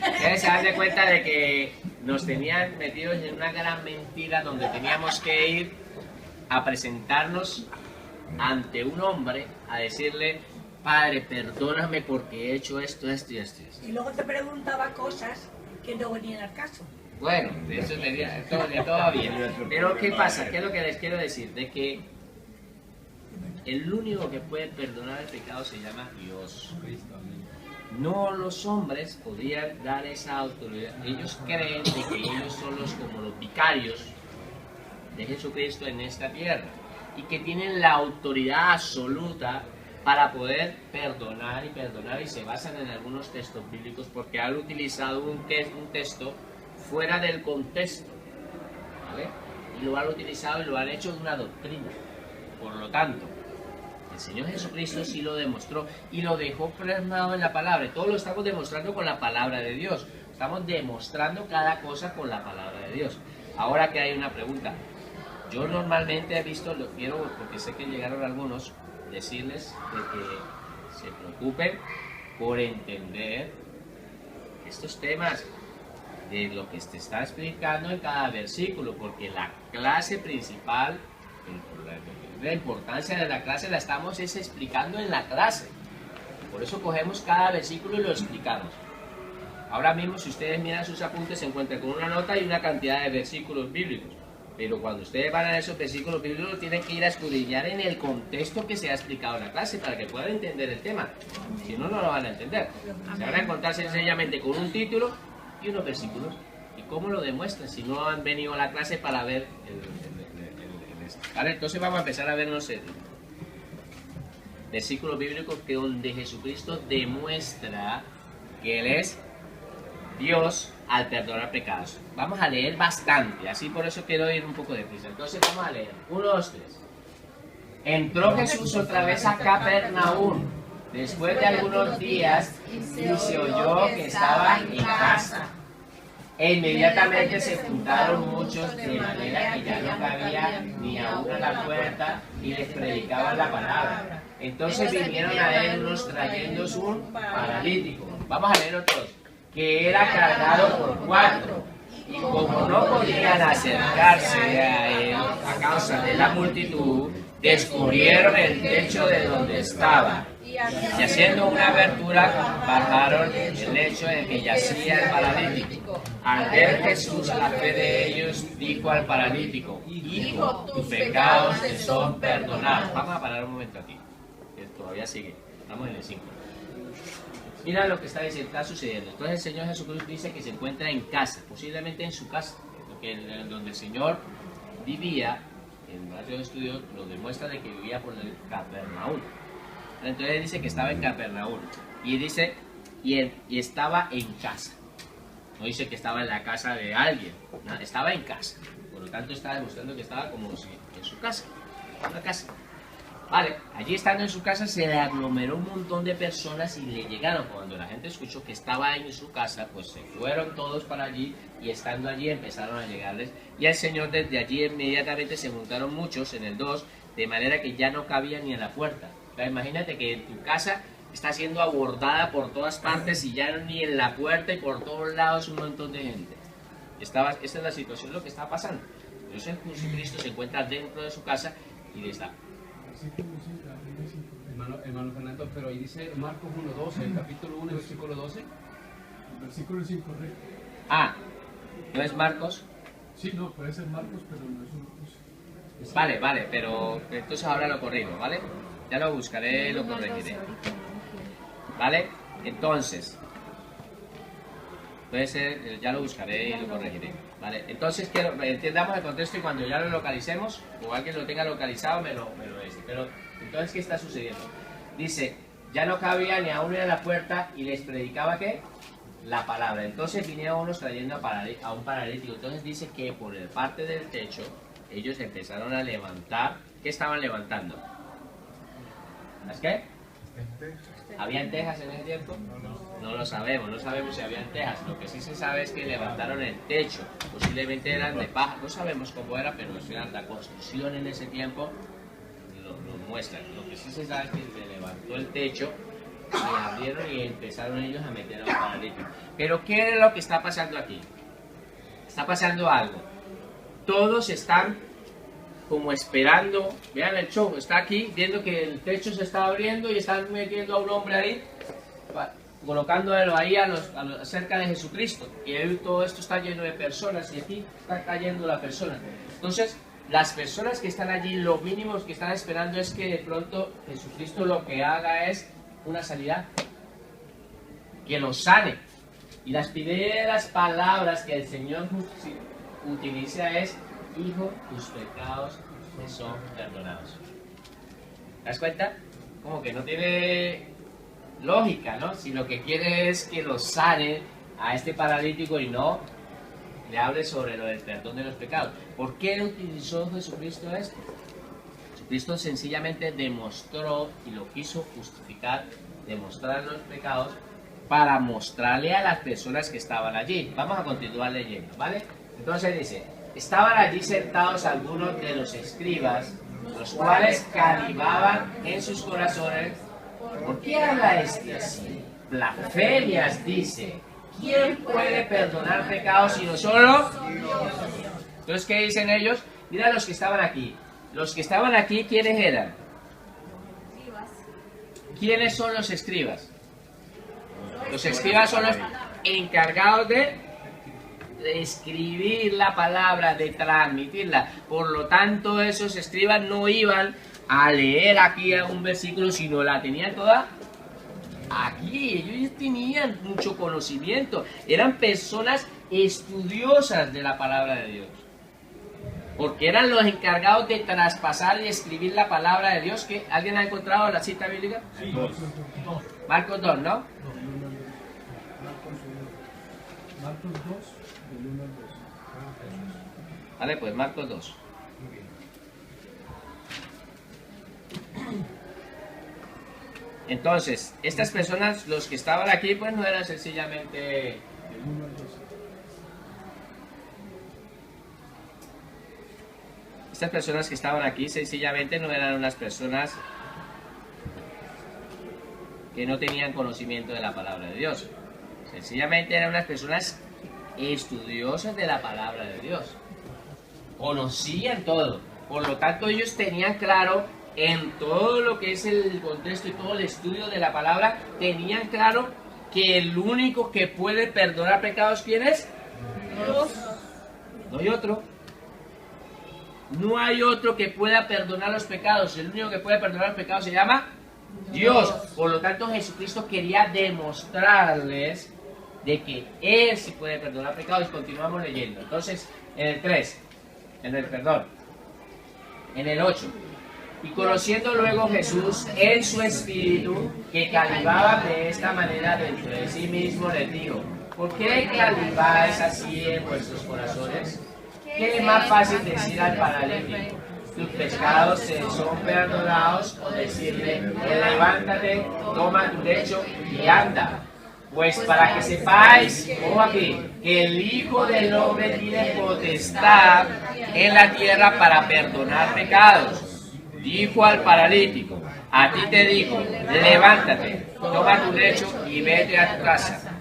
Ustedes se dan de cuenta de que nos tenían metidos en una gran mentira donde teníamos que ir a presentarnos ante un hombre a decirle, Padre, perdóname porque he hecho esto, esto y esto. Y luego te preguntaba cosas que no venían al caso. Bueno, de eso tenía, de todo bien. Pero ¿qué pasa? ¿Qué es lo que les quiero decir? De que el único que puede perdonar el pecado se llama Dios. No los hombres podían dar esa autoridad. Ellos creen de que ellos son como los vicarios de Jesucristo en esta tierra y que tienen la autoridad absoluta para poder perdonar y se basan en algunos textos bíblicos porque han utilizado un texto fuera del contexto, ¿vale? Y lo han utilizado y lo han hecho de una doctrina. Por lo tanto, el Señor Jesucristo sí lo demostró y lo dejó plasmado en la palabra. Todo lo estamos demostrando con la palabra de Dios. Estamos demostrando cada cosa con la palabra de Dios. Ahora que hay una pregunta. Yo normalmente he visto, lo quiero, porque sé que llegaron algunos, decirles de que se preocupen por entender estos temas de lo que te está explicando en cada versículo, porque la clase principal, la importancia de la clase la estamos explicando en la clase. Por eso cogemos cada versículo y lo explicamos. Ahora mismo, si ustedes miran sus apuntes, se encuentran con una nota y una cantidad de versículos bíblicos. Pero cuando ustedes van a esos versículos bíblicos, tienen que ir a escudriñar en el contexto que se ha explicado en la clase para que puedan entender el tema. Si no, no lo van a entender. Se van a encontrar sencillamente con un título y unos versículos. ¿Y cómo lo demuestran si no han venido a la clase para ver ¿vale? Entonces vamos a empezar a vernos el versículo bíblico que donde Jesucristo demuestra que Él es Dios al perdonar pecados. Vamos a leer bastante, así por eso quiero ir un poco deprisa. Entonces vamos a leer. 1, 2, 3. Entró Jesús otra vez a Capernaum después de algunos días y se oyó que estaba en casa. E inmediatamente se juntaron muchos de manera que ya no cabía ni aún a la puerta y les predicaban la palabra. Entonces vinieron a él unos trayendo un paralítico. Vamos a leer otros. Que era cargado por 4, y como no podían acercarse a él a causa de la multitud, descubrieron el techo de donde estaba, y haciendo una abertura, bajaron el lecho en que yacía el paralítico. Al ver Jesús la fe de ellos, dijo al paralítico: Hijo, tus pecados te son perdonados. Vamos a parar un momento aquí, que todavía sigue, estamos en el 5. Mira lo que está sucediendo. Entonces el Señor Jesucristo dice que se encuentra en casa, posiblemente en su casa, porque donde el Señor vivía, en varios estudios lo demuestra de que vivía por el Capernaum. Entonces dice que estaba en Capernaum y dice y estaba en casa. No dice que estaba en la casa de alguien, no, estaba en casa. Por lo tanto está demostrando que estaba como si en su casa, una casa. Vale, allí estando en su casa se le aglomeró un montón de personas y le llegaron. Cuando la gente escuchó que estaba en su casa, pues se fueron todos para allí y estando allí empezaron a llegarles. Y al Señor desde allí inmediatamente se juntaron muchos en el 2, de manera que ya no cabía ni en la puerta. O sea, imagínate que en tu casa está siendo abordada por todas partes y ya no ni en la puerta y por todos lados un montón de gente. Esta es la situación, lo que está pasando. Entonces Jesucristo se encuentra dentro de su casa y le está... Hermano Fernando, pero ahí dice Marcos 1:12, el capítulo 1, versículo 12. El versículo es incorrecto. Ah, ¿no es Marcos? Sí, no, puede ser Marcos, pero no es un... Vale, pero entonces ahora lo corrijo, ¿vale? Ya lo buscaré y lo corregiré. ¿Vale? Entonces, puede ser, ya lo buscaré y lo corregiré. ¿Vale? Entonces, quiero entendamos el contexto y cuando ya lo localicemos, o alguien lo tenga localizado, me lo dice. Pero, entonces, ¿qué está sucediendo? Dice, ya no cabía ni aún en la puerta y les predicaba, ¿qué? La palabra. Entonces vinieron unos trayendo a un paralítico. Entonces dice que por el parte del techo, ellos empezaron a levantar. ¿Qué estaban levantando? ¿Las qué? ¿Habían tejas en ese tiempo? No lo sabemos, no sabemos si habían tejas. Lo que sí se sabe es que levantaron el techo. Posiblemente eran de paja. No sabemos cómo era, pero la construcción en ese tiempo lo muestra. Lo que sí se sabe es que se levantó el techo y abrieron y empezaron ellos a meter a un paralítico. Pero ¿qué es lo que está pasando aquí? Está pasando algo. Todos están como esperando, vean el show, está aquí viendo que el techo se está abriendo y están metiendo a un hombre ahí, colocándolo ahí cerca de Jesucristo. Y ahí todo esto está lleno de personas y aquí está cayendo la persona. Entonces, las personas que están allí, lo mínimo que están esperando es que de pronto Jesucristo lo que haga es una sanidad, que los sane. Y las primeras palabras que el Señor utiliza es: Hijo, tus pecados te son perdonados. ¿Te das cuenta? Como que no tiene lógica, ¿no? Si lo que quiere es que lo sane a este paralítico y no le hable sobre lo del perdón de los pecados. ¿Por qué utilizó Jesucristo esto? Jesucristo sencillamente demostró y lo quiso justificar, demostrar los pecados para mostrarle a las personas que estaban allí. Vamos a continuar leyendo, ¿vale? Entonces dice: estaban allí sentados algunos de los escribas, los cuales calibaban en sus corazones. ¿Por qué habla este así? Blasfemias dice. ¿Quién puede perdonar pecados sino solo Dios? Entonces, ¿qué dicen ellos? Mira los que estaban aquí. Los que estaban aquí, ¿quiénes eran? ¿Quiénes son los escribas? Los escribas son los encargados de escribir la palabra, de transmitirla. Por lo tanto, esos escribas no iban a leer aquí un versículo, sino la tenían toda aquí. Ellos tenían mucho conocimiento. Eran personas estudiosas de la palabra de Dios. Porque eran los encargados de traspasar y escribir la palabra de Dios. ¿Que ¿Alguien ha encontrado la cita bíblica? Sí. Marcos 2, ¿no? Marcos 2, del 1 al 2. Vale, pues Marcos 2. Entonces, estas personas, los que estaban aquí, pues no eran sencillamente... Del 1 al 2. Estas personas que estaban aquí, sencillamente no eran unas personas que no tenían conocimiento de la palabra de Dios. Sencillamente eran unas personas estudiosas de la palabra de Dios. Conocían todo. Por lo tanto, ellos tenían claro en todo lo que es el contexto y todo el estudio de la palabra, tenían claro que el único que puede perdonar pecados, ¿quién es? Dios. No hay otro. No hay otro que pueda perdonar los pecados. El único que puede perdonar los pecados se llama Dios. Por lo tanto, Jesucristo quería demostrarles de que Él sí puede perdonar pecados. Y continuamos leyendo. Entonces, en el 3, en el 8. Y conociendo luego Jesús en su espíritu, que calibaba de esta manera dentro de sí mismo, les dijo: ¿por qué calibáis así en vuestros corazones? ¿Qué es más fácil decir al paralítico: tus pecados se son perdonados, o decirle: levántate, toma tu lecho y anda? Pues para que sepáis, ojo aquí, que el Hijo del Hombre tiene potestad en la tierra para perdonar pecados. Dijo al paralítico: a ti te digo, levántate, toma tu lecho y vete a tu casa.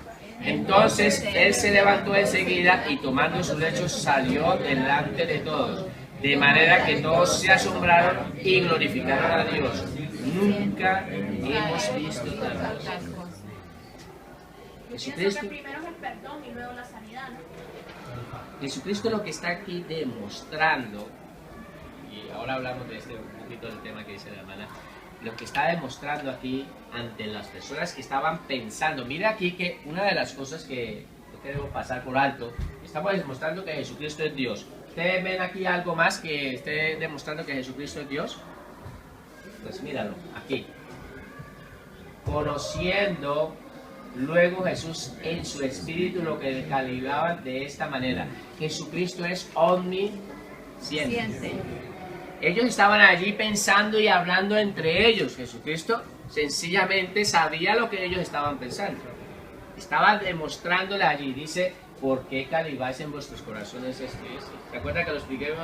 Entonces él se levantó enseguida y tomando su lecho salió delante de todos, de manera que todos se asombraron y glorificaron a Dios. Nunca hemos visto tal cosa. Jesucristo, primero es el perdón y luego la sanidad, ¿no? Jesucristo lo que está aquí demostrando, y ahora hablamos de un poquito del tema que dice la hermana, lo que está demostrando aquí ante las personas que estaban pensando. Mira aquí que una de las cosas que no queremos pasar por alto, estamos demostrando que Jesucristo es Dios. ¿Ustedes ven aquí algo más que esté demostrando que Jesucristo es Dios? Pues míralo, aquí. Conociendo luego Jesús en su espíritu, lo que calibraba de esta manera: Jesucristo es omnisciente. Ellos estaban allí pensando y hablando entre ellos. Jesucristo sencillamente sabía lo que ellos estaban pensando. Estaba demostrándole allí. Dice: ¿por qué calibáis en vuestros corazones esto y esto? ¿Se acuerdan que lo expliqué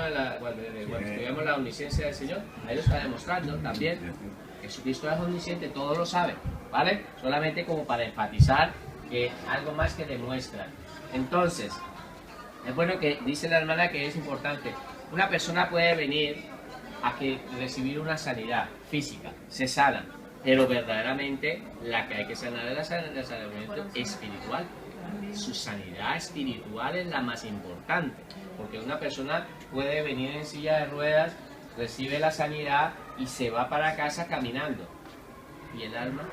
cuando estudiamos la omnisciencia del Señor? Ahí lo está demostrando también. Jesucristo es omnisciente, todo lo sabe, ¿vale? Solamente como para enfatizar que algo más que demuestra. Entonces, es bueno que dice la hermana que es importante. Una persona puede venir a recibir una sanidad física, se sana, pero verdaderamente la que hay que sanar es la sanamiento espiritual. Su sanidad espiritual es la más importante, porque una persona puede venir en silla de ruedas, recibe la sanidad y se va para casa caminando. ¿Y el alma?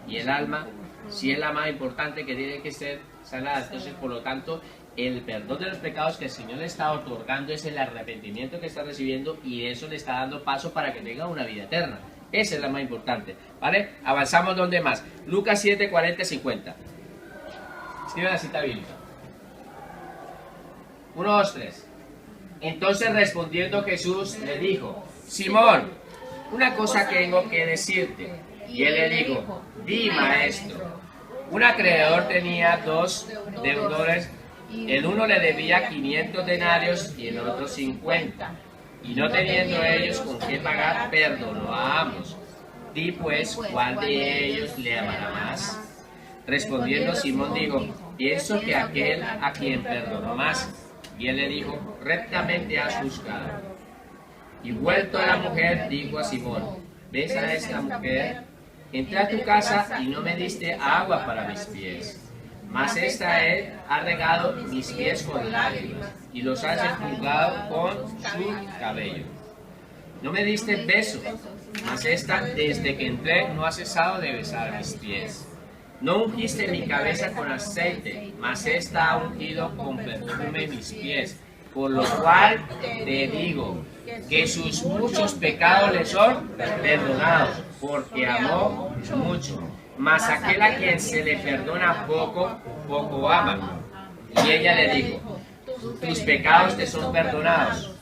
Y el alma sí es la más importante, que tiene que ser sanada. Entonces, por lo tanto, el perdón de los pecados que el Señor le está otorgando es el arrepentimiento que está recibiendo, y eso le está dando paso para que tenga una vida eterna. Esa es la más importante, ¿vale? Avanzamos donde más. Lucas 7, 40, 50. Escribe la cita bíblica. 1, 2, 3. Entonces respondiendo Jesús le dijo: Simón, una cosa tengo que decirte. Y él le dijo: di, maestro. Un acreedor tenía 2 deudores, El uno le debía 500 denarios y el otro 50. Y no teniendo ellos con qué pagar, perdonó a ambos. Di pues, ¿cuál de ellos le amará más? Respondiendo Simón dijo, pienso que aquel a quien perdonó más. Y él le dijo, rectamente has juzgado. Y vuelto a la mujer, dijo a Simón, ¿ves a esta mujer? Entré a tu casa y no me diste agua para mis pies. Mas esta ha regado mis pies con lágrimas y los has enjugado con su cabello. No me diste beso, mas esta desde que entré no ha cesado de besar mis pies. No ungiste mi cabeza con aceite, mas esta ha ungido con perfume mis pies. Por lo cual te digo que sus muchos pecados le son perdonados, porque amó mucho. Mas aquel a quien se le perdona poco, poco ama. Y ella le dijo, tus pecados te son perdonados.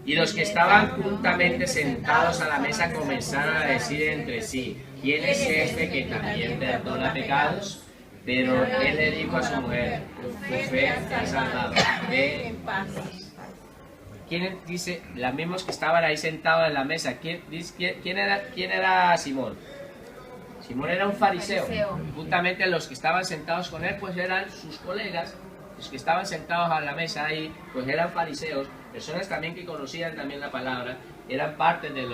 Y los que estaban juntamente sentados a la mesa comenzaron a decir entre sí, ¿quién es este que también perdona pecados? Pero él le dijo a su mujer, tu fe te ha salvado, ve en paz. ¿Quién dice? Los mismos que estaban ahí sentados en la mesa. ¿Quién era Simón? Simón era un fariseo. Justamente los que estaban sentados con él, pues eran sus colegas. Los que estaban sentados a la mesa ahí, pues eran fariseos. Personas también que conocían también la palabra. Eran parte de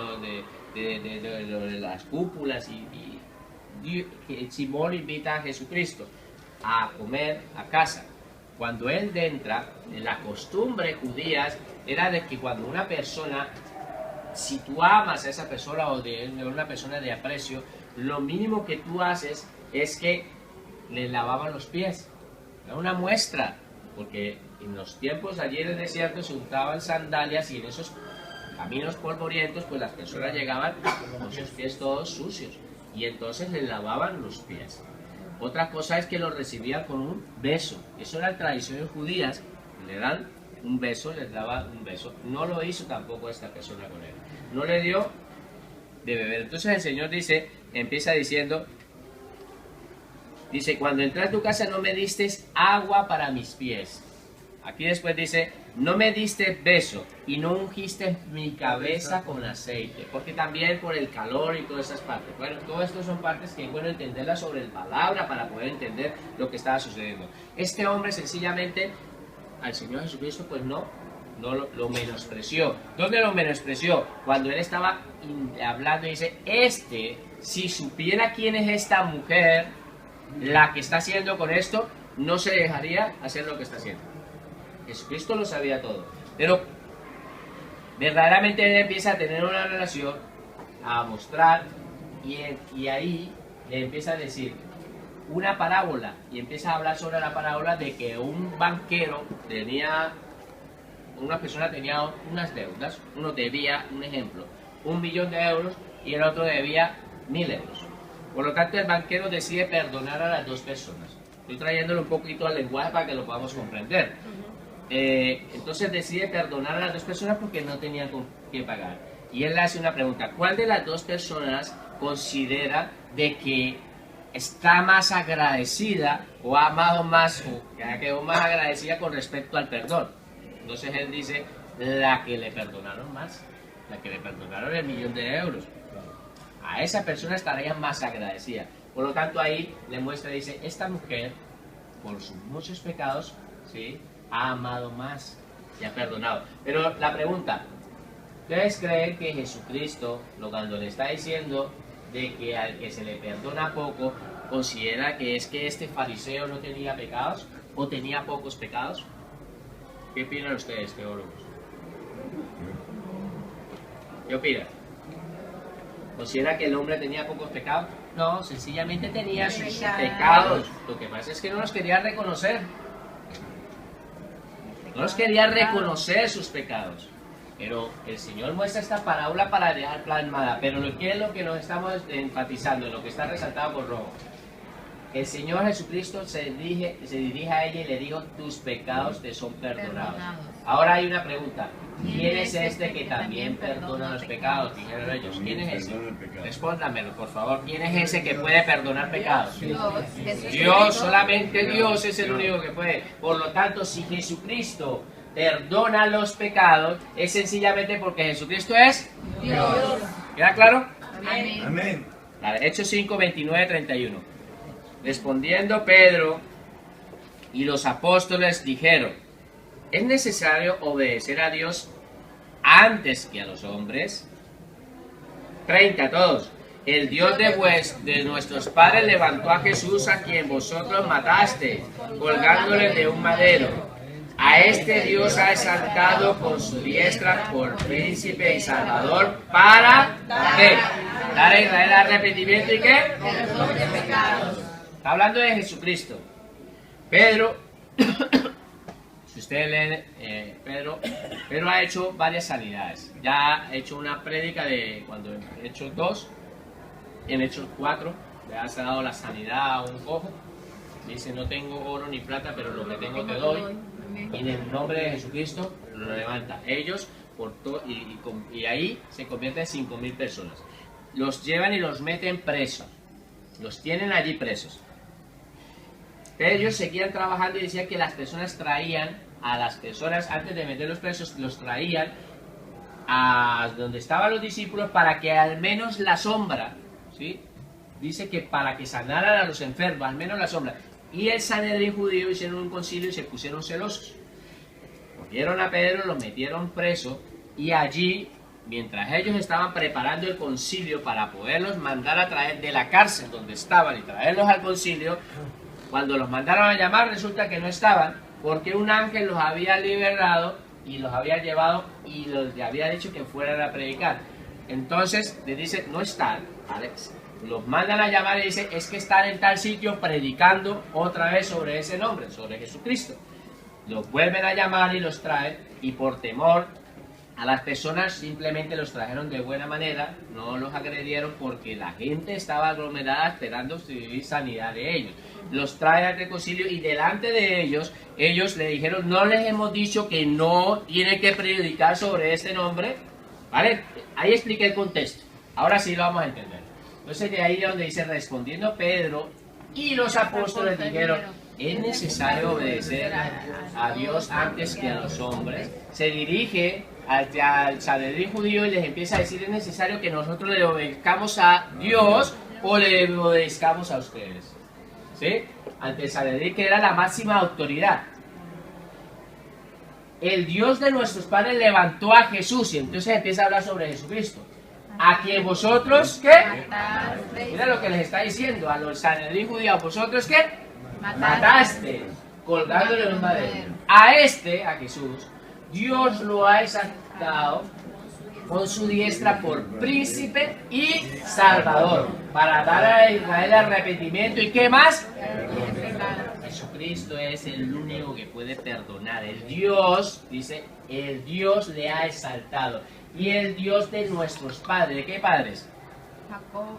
las cúpulas. Y Simón invita a Jesucristo a comer a casa. Cuando él entra, la costumbre judía era de que cuando una persona, si tú amas a esa persona o de una persona de aprecio, lo mínimo que tú haces es que le lavaban los pies. Era una muestra, porque en los tiempos allí en el desierto se untaban sandalias y en esos caminos polvorientos pues las personas llegaban con sus pies todos sucios y entonces le lavaban los pies. Otra cosa es que los recibían con un beso. Eso eran tradiciones judías. Le dan un beso, les daba un beso. No lo hizo tampoco esta persona con él. No le dio de beber. Entonces el Señor empieza diciendo, cuando entré a tu casa no me diste agua para mis pies. Aquí después dice, no me diste beso y no ungiste mi cabeza con aceite, porque también por el calor y todas esas partes. Bueno, todo esto son partes que es bueno entenderlas sobre la palabra para poder entender lo que estaba sucediendo. Este hombre sencillamente, al Señor Jesucristo, pues no lo menospreció. ¿Dónde lo menospreció? Cuando él estaba hablando y dice, si supiera quién es esta mujer, la que está haciendo con esto, no se dejaría hacer lo que está haciendo. Jesucristo lo sabía todo, pero verdaderamente él empieza a tener una relación, a mostrar, y ahí le empieza a decir una parábola, y empieza a hablar sobre la parábola de que un banquero una persona tenía unas deudas, uno debía, un ejemplo, 1.000.000 de euros, y el otro debía 1.000 euros. Por lo tanto, el banquero decide perdonar a las dos personas. Estoy trayéndolo un poquito al lenguaje para que lo podamos comprender. Entonces decide perdonar a las dos personas porque no tenían con qué pagar. Y él le hace una pregunta, ¿cuál de las dos personas considera de que está más agradecida o ha amado más o que ha quedado más agradecida con respecto al perdón? Entonces él dice, la que le perdonaron más, la que le perdonaron 1.000.000 de euros. A esa persona estaría más agradecida. Por lo tanto ahí le muestra, dice, esta mujer por sus muchos pecados, ¿sí?, ha amado más y ha perdonado. Pero la pregunta, ¿ustedes creen que Jesucristo, cuando le está diciendo de que al que se le perdona poco, considera que es que este fariseo no tenía pecados o tenía pocos pecados? ¿Qué opinan ustedes, teólogos? ¿Qué opinan? ¿Considera que el hombre tenía pocos pecados? No, sencillamente tenía sus pecados. Lo que pasa es que no los quería reconocer. No los quería reconocer sus pecados. Pero el Señor muestra esta parábola para dejar plasmada. Pero ¿qué es lo que nos estamos enfatizando? Lo que está resaltado por rojo. El Señor Jesucristo se dirige a ella y le dijo, tus pecados te son perdonados. Ahora hay una pregunta. ¿quién es este que también perdona los pecados? Dijeron ellos. ¿Quién es ese? Perdona el pecado. Respóndamelo, por favor. ¿Quién es ese que puede perdonar pecados? Dios. Dios, solamente Dios es el único que puede. Por lo tanto, si Jesucristo perdona los pecados, es sencillamente porque Jesucristo es Dios. ¿Queda claro? Amén. Amén. Vale, Hechos 5, 29, 31. Respondiendo Pedro y los apóstoles dijeron: ¿es necesario obedecer a Dios antes que a los hombres? 30 todos. El Dios de nuestros padres levantó a Jesús, a quien vosotros mataste, colgándole de un madero. A este Dios ha exaltado con su diestra por príncipe y salvador para ¿qué? Dar a Israel arrepentimiento y qué? Perdón de pecados. Está hablando de Jesucristo. Pedro, si ustedes leen, Pedro ha hecho varias sanidades. Ya ha hecho una prédica de cuando en Hechos 2, en Hechos 4, le ha dado la sanidad a un cojo. Dice: no tengo oro ni plata, pero lo que tengo te doy. Y en el nombre de Jesucristo lo levanta. Ellos, y ahí se convierten en 5.000 personas. Los llevan y los meten presos. Los tienen allí presos. Pero ellos seguían trabajando y decían que las personas traían a las personas, antes de meter los presos, los traían a donde estaban los discípulos para que al menos la sombra, ¿sí? Dice que para que sanaran a los enfermos, al menos la sombra. Y el Sanedrín judío hicieron un concilio y se pusieron celosos. Cogieron a Pedro, lo metieron preso y allí, mientras ellos estaban preparando el concilio para poderlos mandar a traer de la cárcel donde estaban y traerlos al concilio, cuando los mandaron a llamar resulta que no estaban porque un ángel los había liberado y los había llevado y les había dicho que fueran a predicar. Entonces les dice: no están, Alex. Los mandan a llamar y dice: es que están en tal sitio predicando otra vez sobre ese nombre, sobre Jesucristo. Los vuelven a llamar y los traen, y por temor a las personas simplemente los trajeron de buena manera, no los agredieron porque la gente estaba aglomerada esperando recibir sanidad de ellos. Los traen al reconcilio y delante de ellos le dijeron: no les hemos dicho que no tienen que predicar sobre este nombre, ¿vale? Ahí expliqué el contexto, ahora sí lo vamos a entender. Entonces de ahí donde dice: respondiendo Pedro y los apóstoles dijeron: es necesario obedecer a Dios antes que a los hombres. Se dirige al Sanedrín judío y les empieza a decir: es necesario que nosotros le obedezcamos a Dios o le obedezcamos a ustedes, ¿sí? Ante el Sanedrín, que era la máxima autoridad. El Dios de nuestros padres levantó a Jesús, y entonces empieza a hablar sobre Jesucristo, a quien vosotros, ¿qué? Mira lo que les está diciendo a los Sanedrín judíos: ¿a vosotros qué? Mataste, colgándole en un madero. A Jesús, Dios lo ha exaltado con su diestra por príncipe y salvador, para dar a Israel arrepentimiento. ¿Y qué más? Jesucristo es el único que puede perdonar. El Dios, dice, el Dios le ha exaltado. Y el Dios de nuestros padres. ¿De qué padres? Jacob.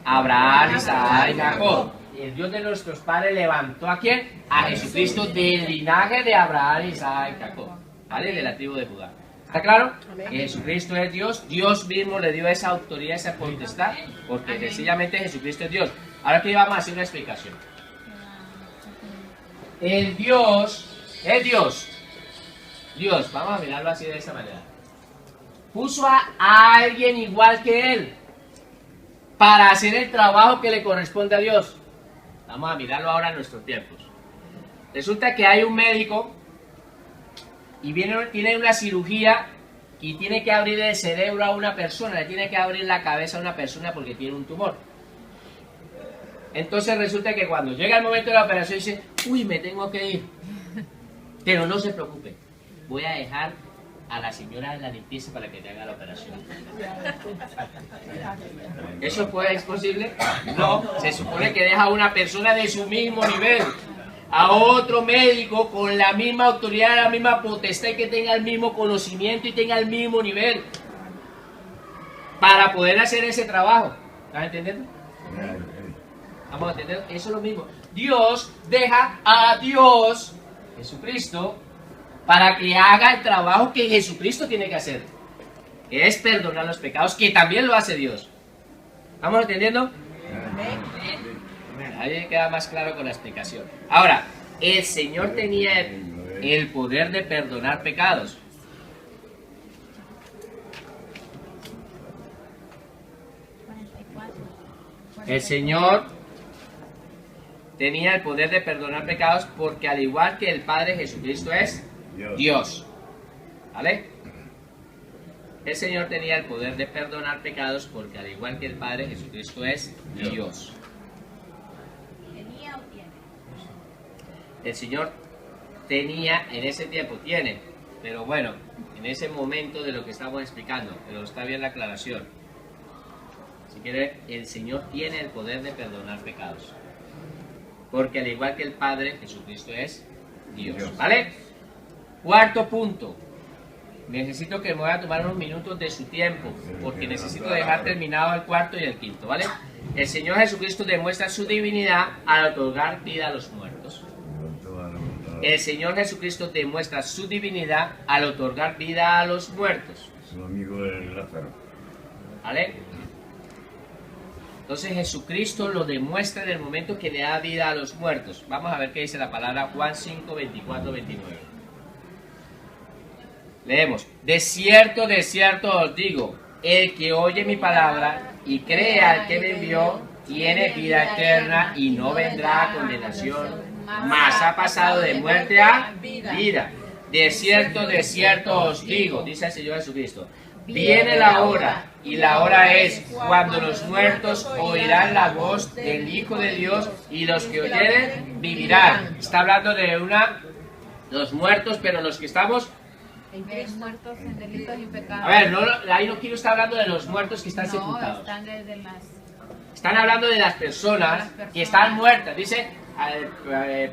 Abraham, Isaac y Jacob. El Dios de nuestros padres levantó ¿a quién? A Jesucristo del linaje de Abraham, Isaac y Jacob, ¿vale? De la tribu de Judá. ¿Está claro? Que Jesucristo es Dios. Dios mismo le dio esa autoridad, esa potestad, porque sencillamente Jesucristo es Dios. Ahora aquí vamos a hacer una explicación. El Dios es Dios. Dios, vamos a mirarlo así de esta manera. Puso a alguien igual que Él para hacer el trabajo que le corresponde a Dios. Vamos a mirarlo ahora en nuestros tiempos. Resulta que hay un médico y tiene una cirugía y tiene que abrir el cerebro a una persona, le tiene que abrir la cabeza a una persona porque tiene un tumor. Entonces resulta que cuando llega el momento de la operación dice: uy, me tengo que ir. Pero no se preocupe, voy a dejar a la señora de la limpieza para que te haga la operación. ¿Eso es posible? No, se supone que deja a una persona de su mismo nivel a otro médico con la misma autoridad, la misma potestad, y que tenga el mismo conocimiento y tenga el mismo nivel para poder hacer ese trabajo. ¿Estás entendiendo? Vamos a entender, eso es lo mismo. Dios deja a Dios, Jesucristo, para que haga el trabajo que Jesucristo tiene que hacer, que es perdonar los pecados, que también lo hace Dios. ¿Estamos entendiendo? Ahí queda más claro con la explicación. Ahora, el Señor tenía el poder de perdonar pecados. El Señor tenía el poder de perdonar pecados porque al igual que el Padre, Jesucristo es Dios. ¿Vale? El Señor tenía el poder de perdonar pecados porque al igual que el Padre, Jesucristo es Dios. ¿Tenía o tiene? El Señor tenía, en ese tiempo tiene, pero bueno, en ese momento de lo que estamos explicando, pero está bien la aclaración. Si quiere, el Señor tiene el poder de perdonar pecados. Porque al igual que el Padre, Jesucristo es Dios. ¿Vale? Cuarto punto. Necesito que me voy a tomar unos minutos de su tiempo, porque necesito dejar terminado el cuarto y el quinto, ¿vale? El Señor Jesucristo demuestra su divinidad al otorgar vida a los muertos. El Señor Jesucristo demuestra su divinidad al otorgar vida a los muertos. Su amigo de Lázaro. ¿Vale? Entonces Jesucristo lo demuestra en el momento que le da vida a los muertos. Vamos a ver qué dice la palabra Juan 5, 24, 29. Leemos: de cierto os digo, el que oye mi palabra y cree al que me envió, tiene vida eterna y no vendrá a condenación, mas ha pasado de muerte a vida. De cierto os digo, dice el Señor Jesucristo, viene la hora, y la hora es cuando los muertos oirán la voz del Hijo de Dios, y los que oyeren vivirán. Está hablando de los muertos, pero los que estamos... muertos en delitos y pecados. A ver, ahí no quiero estar hablando de los muertos que están sepultados. Están desde las... Están hablando de las personas que están muertas. Dice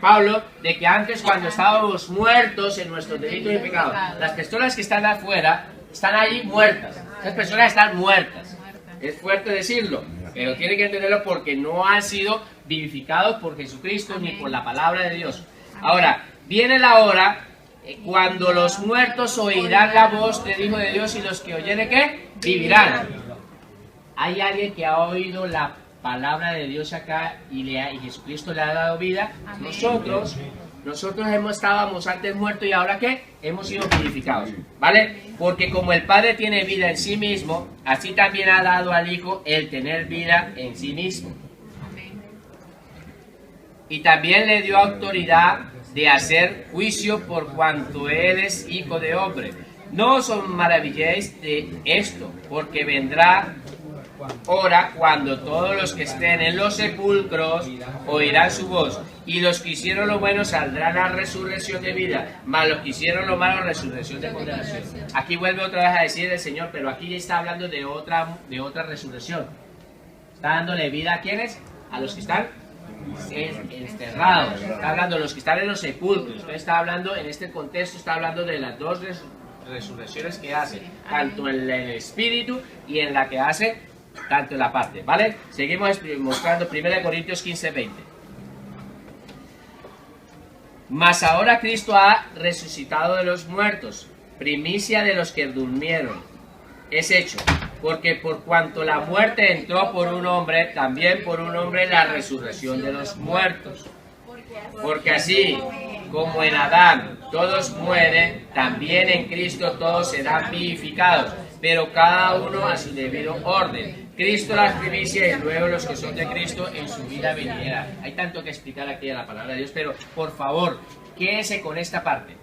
Pablo de que antes, cuando estábamos muertos en nuestros delitos y pecados, las personas que están afuera están allí muertas. Esas personas están muertas. Es fuerte decirlo, pero tiene que entenderlo porque no han sido vivificados por Jesucristo ni por la palabra de Dios. Ahora, viene la hora cuando los muertos oirán la voz del Hijo de Dios, y los que oyeren, ¿qué? Vivirán. ¿Hay alguien que ha oído la palabra de Dios acá y Jesucristo le ha dado vida? Nosotros estábamos antes muertos y ahora ¿qué? Hemos sido vivificados, ¿vale? Porque como el Padre tiene vida en sí mismo, así también ha dado al Hijo el tener vida en sí mismo. Y también le dio autoridad de hacer juicio por cuanto Él es Hijo de hombre. No os maravilléis de esto, porque vendrá hora cuando todos los que estén en los sepulcros oirán su voz, y los que hicieron lo bueno saldrán a resurrección de vida, mas los que hicieron lo malo, resurrección de condenación. Aquí vuelve otra vez a decir el Señor, pero aquí está hablando de otra resurrección. Está dándole vida ¿a quiénes? A los que están enterrados. Está hablando de los que están en los sepulcros. Entonces está hablando, en este contexto, está hablando de las dos resurrecciones que hace, tanto en el espíritu y en la que hace tanto en la parte, ¿vale? Seguimos mostrando 1 Corintios 15, 20. Mas ahora Cristo ha resucitado de los muertos, primicia de los que durmieron. Es hecho, porque por cuanto la muerte entró por un hombre, también por un hombre la resurrección de los muertos. Porque así como en Adán todos mueren, también en Cristo todos serán vivificados, pero cada uno a su debido orden. Cristo las primicias y luego los que son de Cristo en su vida venidera. Hay tanto que explicar aquí en la palabra de Dios, pero por favor, quédese con esta parte.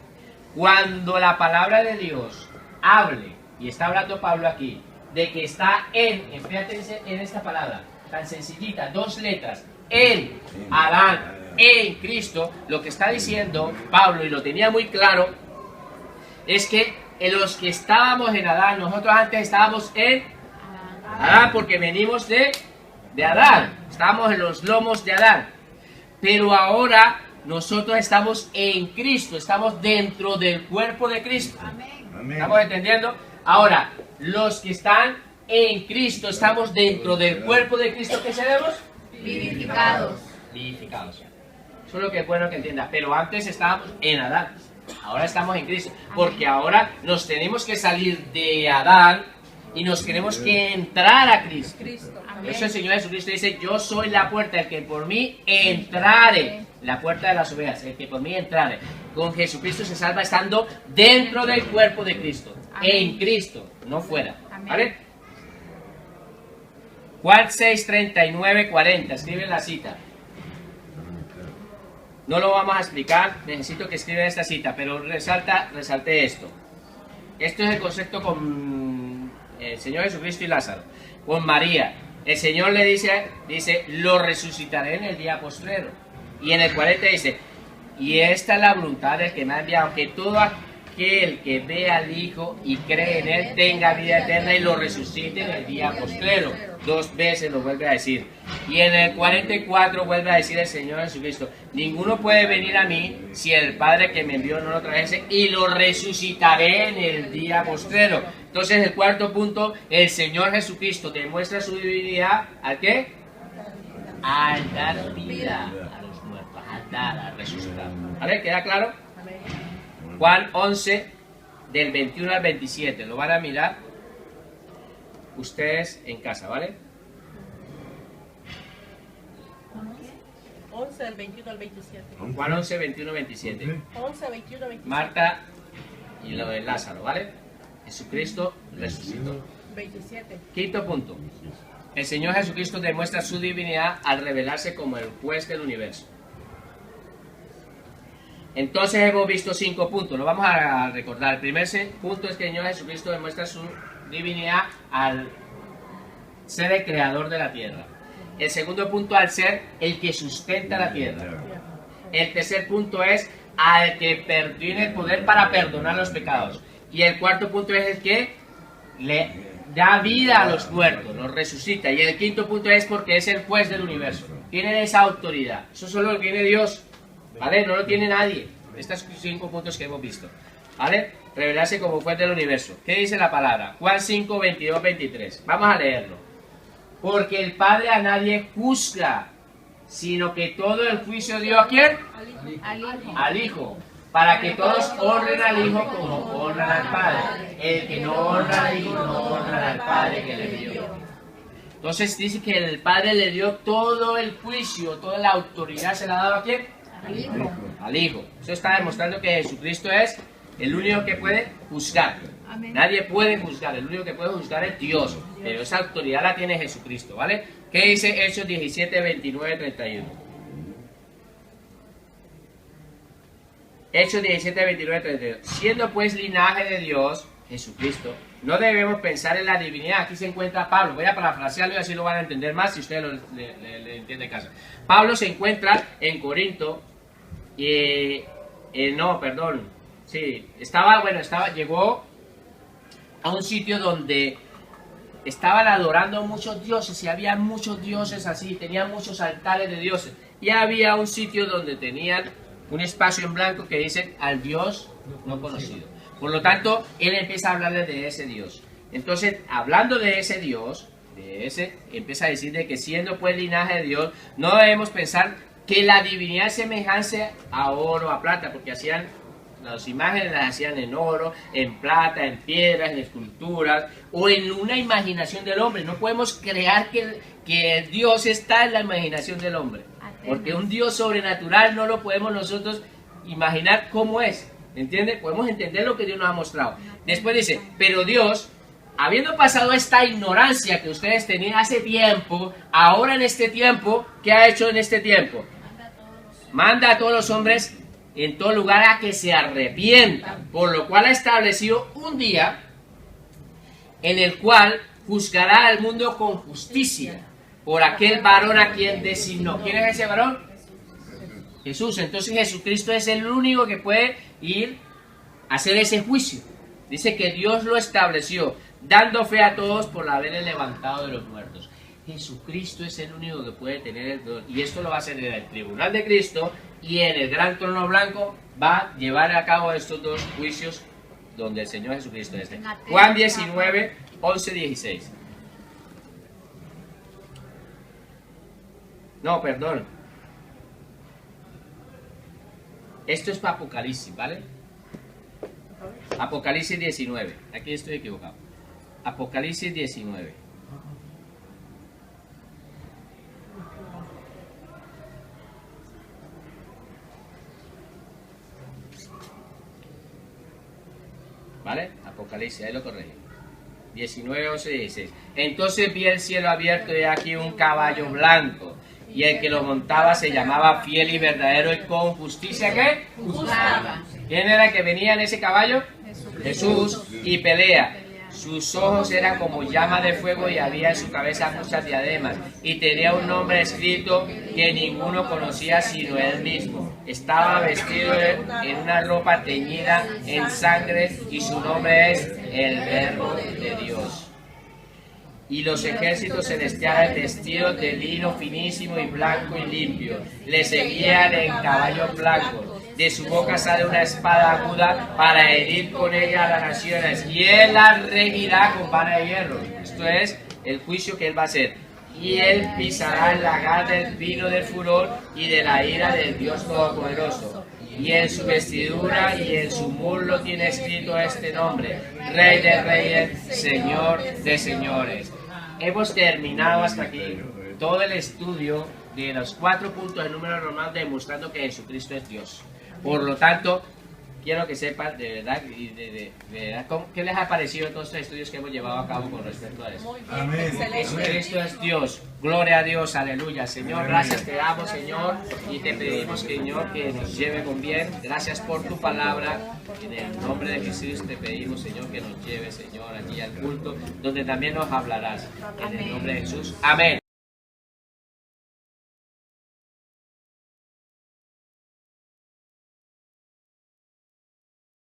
Cuando la palabra de Dios hable, y está hablando Pablo aquí, de que está fíjate en esta palabra, tan sencillita, 2 letras, en Adán, en Cristo, lo que está diciendo Pablo, y lo tenía muy claro, es que en los que estábamos en Adán, nosotros antes estábamos en Adán, porque venimos de Adán, estábamos en los lomos de Adán, pero ahora nosotros estamos en Cristo, estamos dentro del cuerpo de Cristo. Amén. ¿Estamos entendiendo? Ahora, los que están en Cristo, estamos dentro del cuerpo de Cristo, ¿qué seremos? Vivificados. Vivificados. Eso es lo que es bueno que entienda. Pero antes estábamos en Adán. Ahora estamos en Cristo. Porque ahora nos tenemos que salir de Adán y nos tenemos que entrar a Cristo. Por eso el Señor Jesucristo dice, yo soy la puerta, el que por mí entrare. La puerta de las ovejas, el que por mí entrare. Con Jesucristo se salva estando dentro del cuerpo de Cristo. En Cristo, no fuera. ¿Vale? Juan 6, 39, 40. Escriben la cita. No lo vamos a explicar, necesito que escriban esta cita, pero resalte esto. Esto es el concepto con el Señor Jesucristo y Lázaro. Con María, el Señor le dice, lo resucitaré en el día postrero. Y en el 40 dice, y esta es la voluntad del que me ha enviado, que todo aquel que ve al Hijo y cree en Él tenga vida eterna y lo resucite en el día postrero. 2 veces lo vuelve a decir. Y en el 44 vuelve a decir el Señor Jesucristo, ninguno puede venir a mí si el Padre que me envió no lo trajese, y lo resucitaré en el día postrero. Entonces el cuarto punto, el Señor Jesucristo demuestra su divinidad, ¿al qué? Al dar vida a los muertos, al resucitar. ¿Vale? ¿Queda claro? Juan 11, del 21 al 27, lo van a mirar ustedes en casa, ¿vale? 11 del 21 al 27. Juan 11, 21, 27. 11, 21, 27. Marta y lo de Lázaro, ¿vale? Jesucristo resucitó. 27. Quinto punto. El Señor Jesucristo demuestra su divinidad al revelarse como el juez del universo. Entonces hemos visto 5 puntos, lo vamos a recordar. El primer punto es que el Señor Jesucristo demuestra su divinidad al ser el creador de la tierra. El segundo punto, al ser el que sustenta la tierra. El tercer punto es al que tiene el poder para perdonar los pecados. Y el cuarto punto es el que le da vida a los muertos, los resucita. Y el quinto punto es porque es el juez del universo. Tiene esa autoridad. Eso solo lo tiene Dios. ¿Vale? No lo tiene nadie. Estos 5 puntos que hemos visto. ¿Vale? Revelarse como juez del universo. ¿Qué dice la palabra? Juan 5, 22, 23. Vamos a leerlo. Porque el Padre a nadie juzga, sino que todo el juicio dio ¿a quién? Al Hijo. Al Hijo. Para que todos honren al Hijo como honran al Padre. El que no honra al Hijo no honra al Padre que le dio. Entonces dice que el Padre le dio todo el juicio, toda la autoridad, ¿se la ha dado a quién? Al Hijo. Al Hijo. Eso está demostrando que Jesucristo es el único que puede juzgar. Amén. Nadie puede juzgar, el único que puede juzgar es Dios. Pero esa autoridad la tiene Jesucristo, ¿vale? ¿Qué dice Hechos 17, 29, 31? Hechos 17, 29, 31. Siendo pues linaje de Dios, Jesucristo, no debemos pensar en la divinidad. Aquí se encuentra Pablo. Voy a parafrasearlo y así lo van a entender más si ustedes le entienden en casa. Pablo se encuentra en Corinto y... llegó a un sitio donde estaban adorando muchos dioses y había muchos dioses así, tenían muchos altares de dioses. Y había un sitio donde tenían un espacio en blanco que dice al Dios no conocido. Por lo tanto, él empieza a hablarles de ese Dios. Entonces, hablando de ese Dios, empieza a decir de que siendo pues linaje de Dios, no debemos pensar que la divinidad es semejante a oro, a plata, porque hacían las imágenes, las hacían en oro, en plata, en piedras, en esculturas, o en una imaginación del hombre. No podemos creer que Dios está en la imaginación del hombre, porque un Dios sobrenatural no lo podemos nosotros imaginar cómo es, ¿entiende? Podemos entender lo que Dios nos ha mostrado. Después dice, pero Dios, habiendo pasado esta ignorancia que ustedes tenían hace tiempo, ahora en este tiempo, ¿qué ha hecho en este tiempo? Manda a todos los hombres en todo lugar a que se arrepientan, por lo cual ha establecido un día en el cual juzgará al mundo con justicia por aquel varón a quien designó. ¿Quién es ese varón? Jesús. Entonces Jesucristo es el único que puede ir a hacer ese juicio. Dice que Dios lo estableció, dando fe a todos por haberle levantado de los muertos. Jesucristo es el único que puede tener el don. Y esto lo va a hacer en el tribunal de Cristo y en el gran trono blanco va a llevar a cabo estos dos juicios donde el Señor Jesucristo esté. Juan 19, 11, 16. No, perdón. Esto es para Apocalipsis, ¿vale? Apocalipsis 19. Aquí estoy equivocado. Apocalipsis 19. ¿Vale? Apocalipsis, ahí lo corregí. 19, 11 y 16. Entonces vi el cielo abierto y aquí un caballo blanco. Y el que lo montaba se llamaba Fiel y Verdadero y con justicia, ¿qué? Juzgaba. ¿Quién era el que venía en ese caballo? Jesús. Y pelea. Sus ojos eran como llama de fuego y había en su cabeza muchas diademas. Y tenía un nombre escrito que ninguno conocía sino él mismo. Estaba vestido en una ropa teñida en sangre y su nombre es el Verbo de Dios. Y los ejércitos celestiales vestidos de lino finísimo y blanco y limpio le seguían en caballos blancos. De su boca sale una espada aguda para herir con ella a las naciones, y él la regirá con vara de hierro. Esto es el juicio que él va a hacer. Y él pisará el lagar del vino del furor y de la ira del Dios Todopoderoso. Y en su vestidura y en su muslo tiene escrito este nombre: Rey de Reyes, Señor de Señores. Hemos terminado hasta aquí todo el estudio de los 4 puntos del número romano demostrando que Jesucristo es Dios. Por lo tanto, quiero que sepan de verdad, ¿qué les ha parecido todos estos estudios que hemos llevado a cabo con respecto a eso? Muy bien, Amén. excelente. Jesucristo es Dios, gloria a Dios, aleluya. Señor, gracias te damos, Señor, y te pedimos, Señor, que nos lleve con bien. Gracias por tu palabra. En el nombre de Jesús te pedimos, Señor, que nos lleve, Señor, aquí al culto, donde también nos hablarás. En el nombre de Jesús, amén.